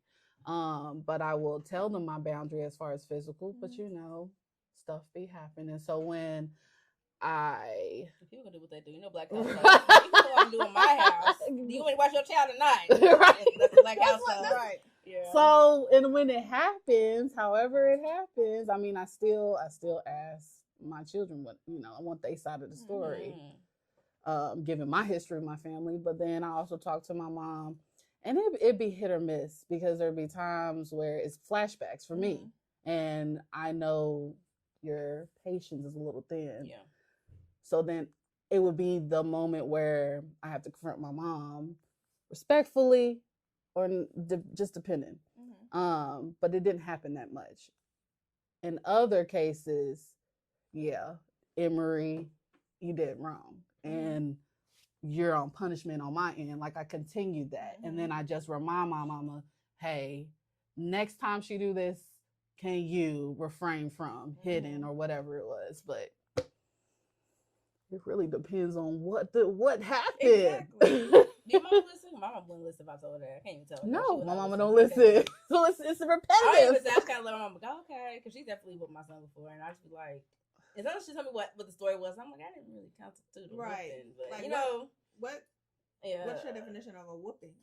But I will tell them my boundary as far as physical, but stuff be happening. So when people gonna do what they do, black house. You know what I'm doing in my house. You want to watch your child tonight? Right. That's the black house. Right. Yeah. So, and when it happens, however it happens, I mean, I still ask my children what, I want their side of the story, given my history of my family. But then I also talk to my mom, and it'd be hit or miss because there'd be times where it's flashbacks for me. And I know your patience is a little thin. Yeah. So then it would be the moment where I have to confront my mom respectfully or just depending. But it didn't happen that much. In other cases, Emery, you did wrong. And you're on punishment on my end. Like I continued that. And then I just remind my mama, hey, next time she do this, can you refrain from hitting or whatever it was? But it really depends on what happened. Exactly. Your mama listen? My mama wouldn't listen if I told her. I can't even tell her. No, my mama don't Okay. listen. So it's I don't even repetitive. say, I was kind of let my mama go, okay, because she's definitely with my son before, and I just be like, as long as she told me what the story was, I'm like, I didn't really constitute a whooping, but Like, you know, what's your definition of a whooping?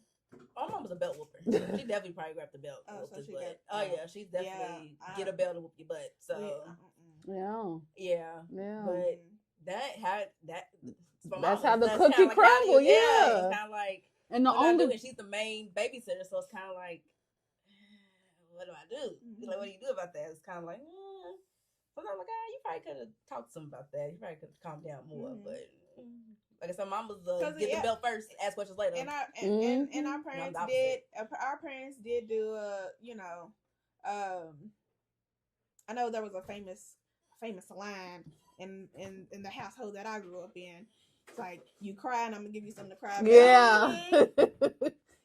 my mom was a belt whooper. She definitely probably grabbed the belt. Oh, so she butt. got, Yeah, she's definitely get a belt and whoop your butt. So Yeah. but that had that. That's how the cookie crumble. Yeah, it's kind of like, and the only she's the main babysitter, so it's kind of like, what do I do? Like, what do you do about that? It's kind of like, so I'm like, you probably could have talked to him about that. You probably could have calmed down more, but. Like I said, mom was get the belt first, ask questions later. And our parents did. Our parents did do I know there was a famous line in the household that I grew up in. It's like, you cry and I'm gonna give you something to cry about. Yeah.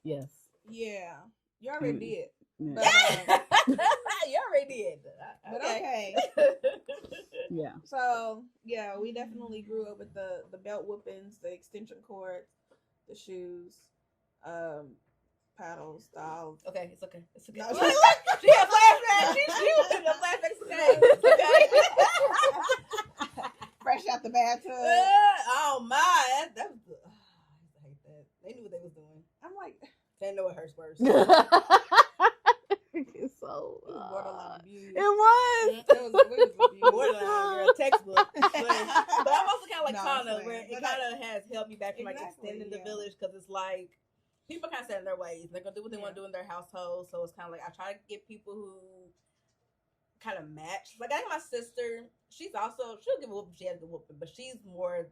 Yes. Yeah. You already did. Yeah. But, you already did. But okay. Yeah. So yeah, we definitely grew up with the belt whoopings, the extension cords, the shoes, paddles, dolls. Okay, it's okay. It's okay. No, Look, she had flashbacks. She was in the flashbacks today. Okay. Fresh out the bathtub. Oh my, that was good. I hate that. They knew what they was doing. I'm like, they know it hurts worse. It's so borderline abuse. It was. It was abuse. Borderline, girl, textbook. But I'm also kind of like Tana, where it but kind of has helped me back from like Exactly, extending the yeah. village, because it's like people kind of set in their ways. They're gonna do what they want to do in their household. So it's kind of like I try to get people who kind of match. Like I think my sister, she'll give a whooping. She has a whooping, but she's more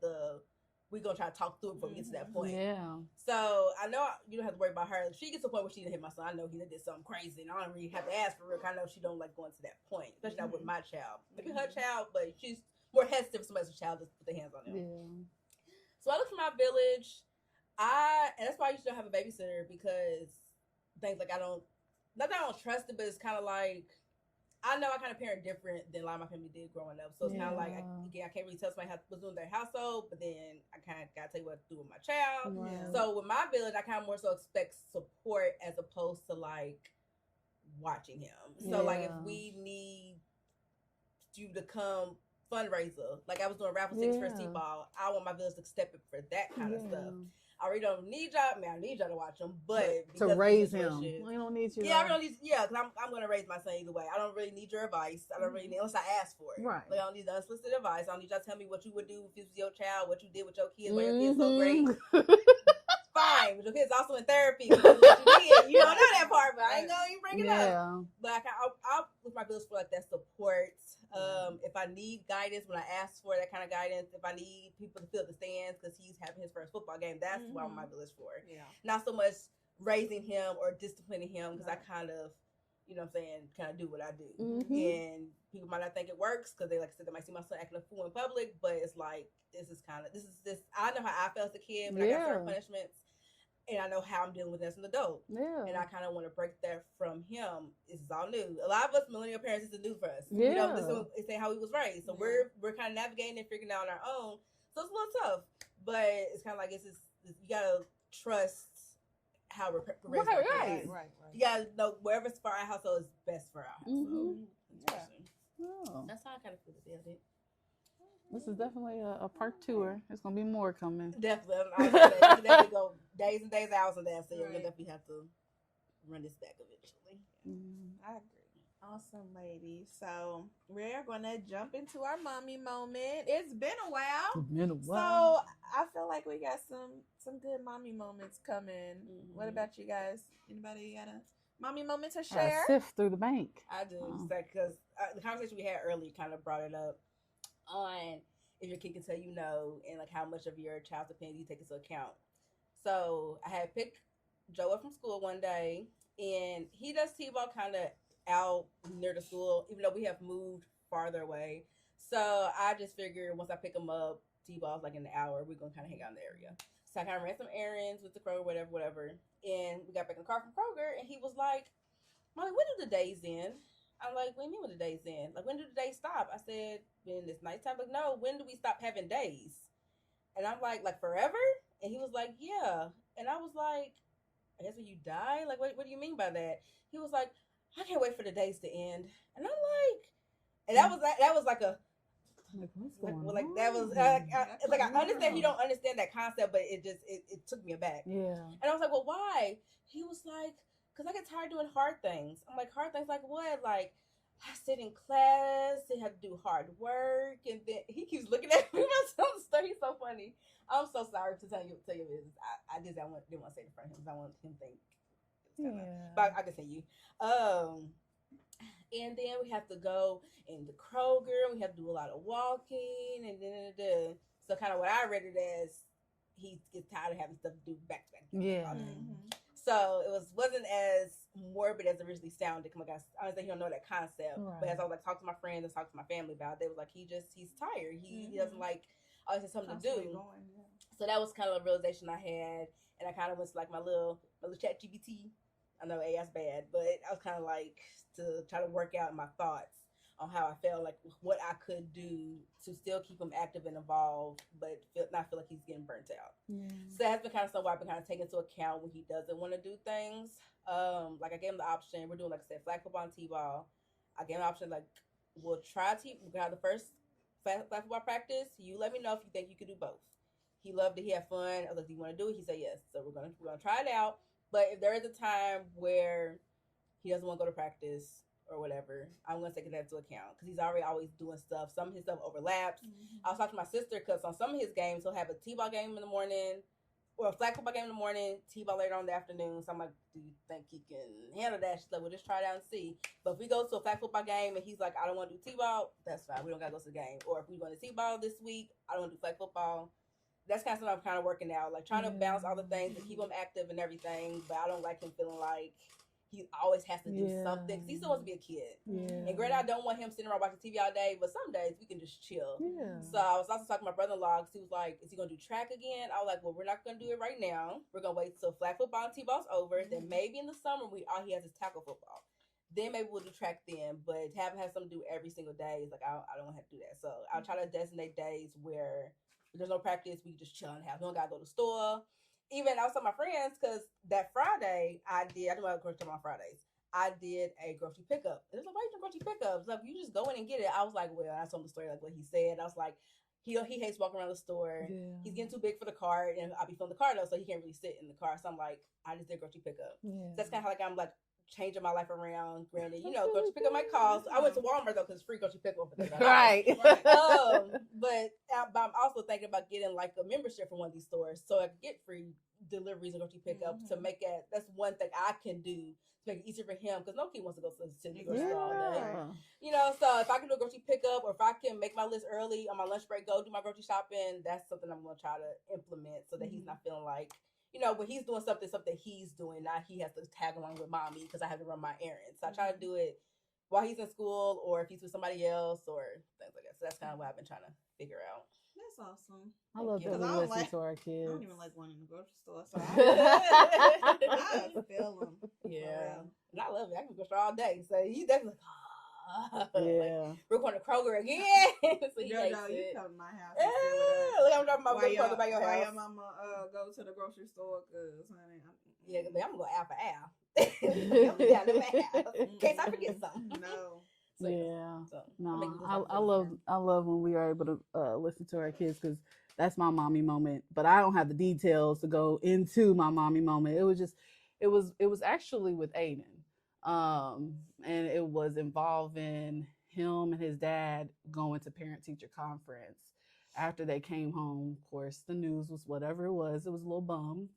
we gonna try to talk through it before we get to that point. Yeah. So I know you don't have to worry about her. If she gets to a point where she didn't hit my son, I know he did something crazy, and I don't really have to ask for real. I know she don't like going to that point, especially not with my child. Maybe her child, but she's more hesitant for somebody's child to put their hands on them. Yeah. So I look for my village. And that's why I used to have a babysitter, because things like not that I don't trust it, but it's kind of like I know I kind of parent different than a lot of my family did growing up. So it's kind of like, I can't really tell somebody how what's doing their household, but then I kind of got to tell you what to do with my child. Yeah. So with my village, I kind of more so expect support as opposed to like watching him. So like if we need you to come fundraiser, like I was doing raffle tickets for T-ball, I want my village to step in for that kind of stuff. I really don't need y'all. I mean, I need y'all to watch him, but to raise him, we don't need you. Yeah, I really don't need. Yeah, because I'm going to raise my son either way. I don't really need your advice. I don't really need, unless I ask for it. Right. Like, I don't need the unsolicited advice. I don't need y'all to tell me what you would do if this was your child, what you did with your kids, why your kids so great. Fine, but your kids also in therapy. You don't know that part, but I ain't gonna even bring it up. But I'll with my bills for like that support. If I need guidance, when I ask for that kind of guidance, if I need people to fill the stands because he's having his first football game, that's what I'm on my village for. Yeah. Not so much raising him or disciplining him, because I kind of, you know what I'm saying, kind of do what I do. And people might not think it works because they, like I said, they might see my son acting a fool in public, but it's like, this. I know how I felt as a kid when I got certain punishments. And I know how I'm dealing with this as an adult. Yeah. And I kind of want to break that from him. This is all new. A lot of us millennial parents, this is new for us. Yeah. You know, this ain't how we was raised. So we're kind of navigating and figuring it out on our own. So it's a little tough. But it's kind of like, you got to trust how we're raised. Right. You got to know wherever's for our household is best for our household. That's how I kind of feel about it. This is definitely a part tour. There's gonna be more coming. Definitely. I'm definitely go days and days, hours of that. So you'll definitely have to run this back eventually. I agree. Awesome, ladies. So we're gonna jump into our mommy moment. It's been a while. So I feel like we got some good mommy moments coming. What about you guys? Anybody got a mommy moment to share? Sift through the bank. I do, because the conversation we had earlier kind of brought it up on if your kid can tell you no, and like how much of your child's opinion you take into account. So I had picked Joe up from school one day, and he does T-ball kind of out near the school, even though we have moved farther away. So I just figured once I pick him up, T-ball's like in an hour, we're gonna kind of hang out in the area. So I kind of ran some errands with the Kroger, whatever. And we got back in the car from Kroger, and he was like, "Mommy, when do the days end?" I'm like, "What do you mean when the days end? Like, when do the days stop?" I said, "When it's nighttime." Like, "No, when do we stop having days?" And I'm like forever? And he was like, yeah. And I was like, I guess when you die? Like, what do you mean by that? He was like, I can't wait for the days to end. And I'm like, and that was like a, Like, what's going on? like that was it's like I understand he don't understand that concept, but it took me aback. Yeah. And I was like, well, why? He was like, because I get tired doing hard things. I'm like, hard things like what? Like, I sit in class and have to do hard work, and then he keeps looking at me about some stuff. He's so funny. I'm so sorry to tell you business. I didn't want to say it in front of him because I want him to think. But I can say you. And then we have to go into Kroger. We have to do a lot of walking, and then so kind of what I read it as, he gets tired of having stuff to do back to back. Yeah. So it wasn't as morbid as it originally sounded. Like I honestly, he don't know that concept. Right. But as I was like talk to my friends and talk to my family about it, they was like, he's tired. He doesn't like always have something to do. So that was kind of a realization I had, and I kind of went to like my little chat GBT. I know that's bad, but I was kind of like to try to work out my thoughts on how I felt, like what I could do to still keep him active and involved, but not feel like he's getting burnt out. So that's been kind of something I've been kind of taking into account when he doesn't want to do things. Like I gave him the option. We're doing, like I said, flag football and t-ball. I gave him the option, like, we'll try we're gonna have the first flag football practice. You let me know if you think you could do both. He loved it. He had fun. I was like, do you want to do it? He said yes. So we're gonna try it out. But if there is a time where he doesn't want to go to practice or whatever, I'm going to take that into account because he's always doing stuff. Some of his stuff overlaps. I was talking to my sister because on some of his games, he'll have a t-ball game in the morning or a flag football game in the morning, t-ball later on in the afternoon. So I'm like, do you think he can handle that? She's like, well, just try it out and see. But if we go to a flag football game and he's like, I don't want to do t-ball, that's fine. We don't got to go to the game. Or if we're going to t-ball this week, I don't want to do flag football. That's kind of something I'm kind of working out, like trying to balance all the things to keep him active and everything. But I don't like him feeling like he always has to do something. Cause he still wants to be a kid. And granted, I don't want him sitting around watching TV all day, but some days we can just chill. So I was also talking to my brother-in-law because he was like, is he going to do track again? I was like, well, we're not going to do it right now. We're going to wait till flag football and t-ball's over. Then maybe in the summer, all he has is tackle football. Then maybe we'll do track then. But having had something to do every single day is like, I don't want to have to do that. So I'll try to designate days where there's no practice, we just chill in the house. We don't gotta go to the store. Even I was telling my friends, because that Friday I do my grocery on Fridays. I did a grocery pickup. And it's like, why you do grocery pickups? Like, you just go in and get it. I was like, well, I told him the story like what he said. I was like, he hates walking around the store. He's getting too big for the cart, and I'll be filling the car though, so he can't really sit in the car. So I'm like, I just did grocery pickup. So that's kind of like I'm like changing my life around. Granted, grocery pickup might cost. I went to Walmart though because it's free grocery pickup. Right. But I'm also thinking about getting like a membership for one of these stores so I can get free deliveries and grocery pickup to make it. That's one thing I can do to make it easier for him because no kid wants to go to the grocery store all day. So if I can do a grocery pickup or if I can make my list early on my lunch break, go do my grocery shopping, that's something I'm going to try to implement so that he's not feeling like, when he's doing something he's doing, now he has to tag along with mommy because I have to run my errands. So I try to do it while he's in school or if he's with somebody else or things like that. So that's kind of what I've been trying to figure out. That's awesome. I love that we listen to our kids. I don't even like going in the grocery store, so I feel them. Yeah. And I love it. I can go all day. So he's definitely like, we're going to Kroger again. So he hates you it. come to my house. Look, I'm dropping my Kroger by your house. Why your mama go to the grocery store? Cause honey, I'm gonna go out for Al. I'm down to my house in case I forget something. No. I love when we are able to listen to our kids because that's my mommy moment. But I don't have the details to go into my mommy moment. It was actually with Aiden. And it was involving him and his dad going to parent-teacher conference. After they came home, of course, the news was whatever it was a little bummed.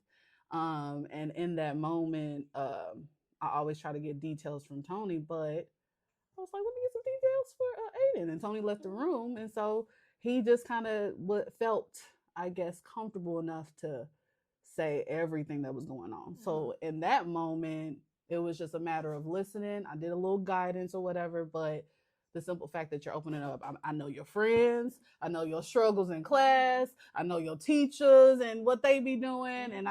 And in that moment, I always try to get details from Tony, but I was like, let me get some details for Aiden. And Tony left the room. And so he just kind of felt, I guess, comfortable enough to say everything that was going on. So in that moment, it was just a matter of listening. I did a little guidance or whatever, but the simple fact that you're opening up, I know your friends, I know your struggles in class, I know your teachers and what they be doing. And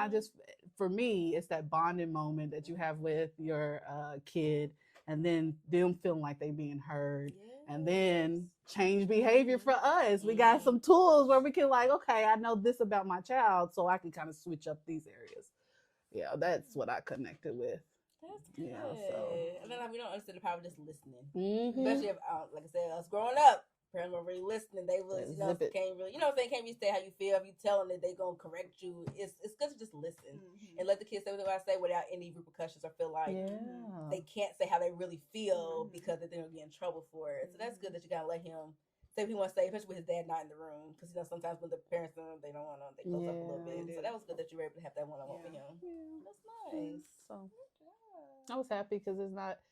for me, it's that bonding moment that you have with your kid and then them feeling like they being heard And then change behavior for us. We got some tools where we can like, okay, I know this about my child, so I can kind of switch up these areas. Yeah, that's what I connected with. That's good. Yeah, so. And then like, we don't understand the power of just listening. Mm-hmm. Especially if, like I said, us growing up, parents weren't really listening. They was, you know, Zip it. can't really, you know, they can't really say how you feel. If you tell them that they gonna correct you, it's good to just listen and let the kids say what they want to say without any repercussions or feel like they can't say how they really feel because they're gonna get in trouble for it. So that's good that you gotta let him say what he wants to say, especially with his dad not in the room, because you know sometimes when the parents they don't want to, they close up a little bit. So that was good that you were able to have that one-on-one with him. That's nice. So I was happy because it's not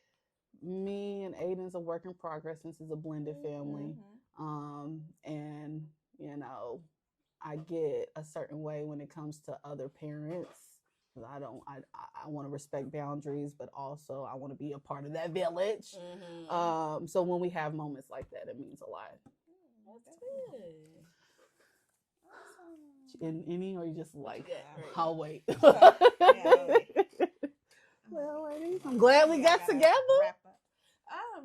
me and Aiden's a work in progress since it's a blended family. And you know, I get a certain way when it comes to other parents. I want to respect boundaries, but also I want to be a part of that village. So when we have moments like that, it means a lot. That's good. In any, or you just like, I'll wait. Well, I'm glad we got together.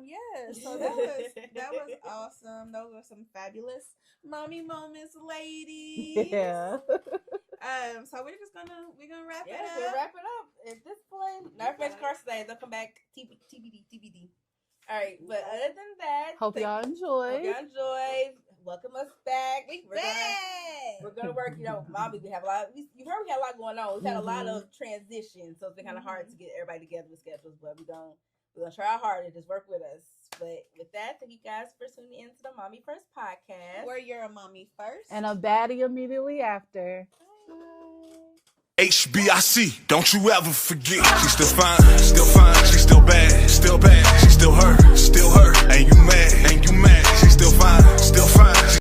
Yeah. So that was awesome. Those were some fabulous mommy moments, ladies. Yeah. So we're gonna wrap it up. Yeah, we'll wrap it up at this point. Not French car today. They'll come back TBD. All right, but other than that, Hope y'all enjoy. Welcome us back. We're back. We're gonna work. You know, mommy, we have a lot. You heard we had a lot going on. We've had a lot of transitions, so it's been kind of hard to get everybody together with schedules. But we're gonna try our hardest. Just work with us. But with that, thank you guys for tuning in to the Mommy First podcast. Where you're a mommy first and a baddie immediately after. HBIC, don't you ever forget. She's still fine, she's still bad, she still her, and you mad, she's still fine,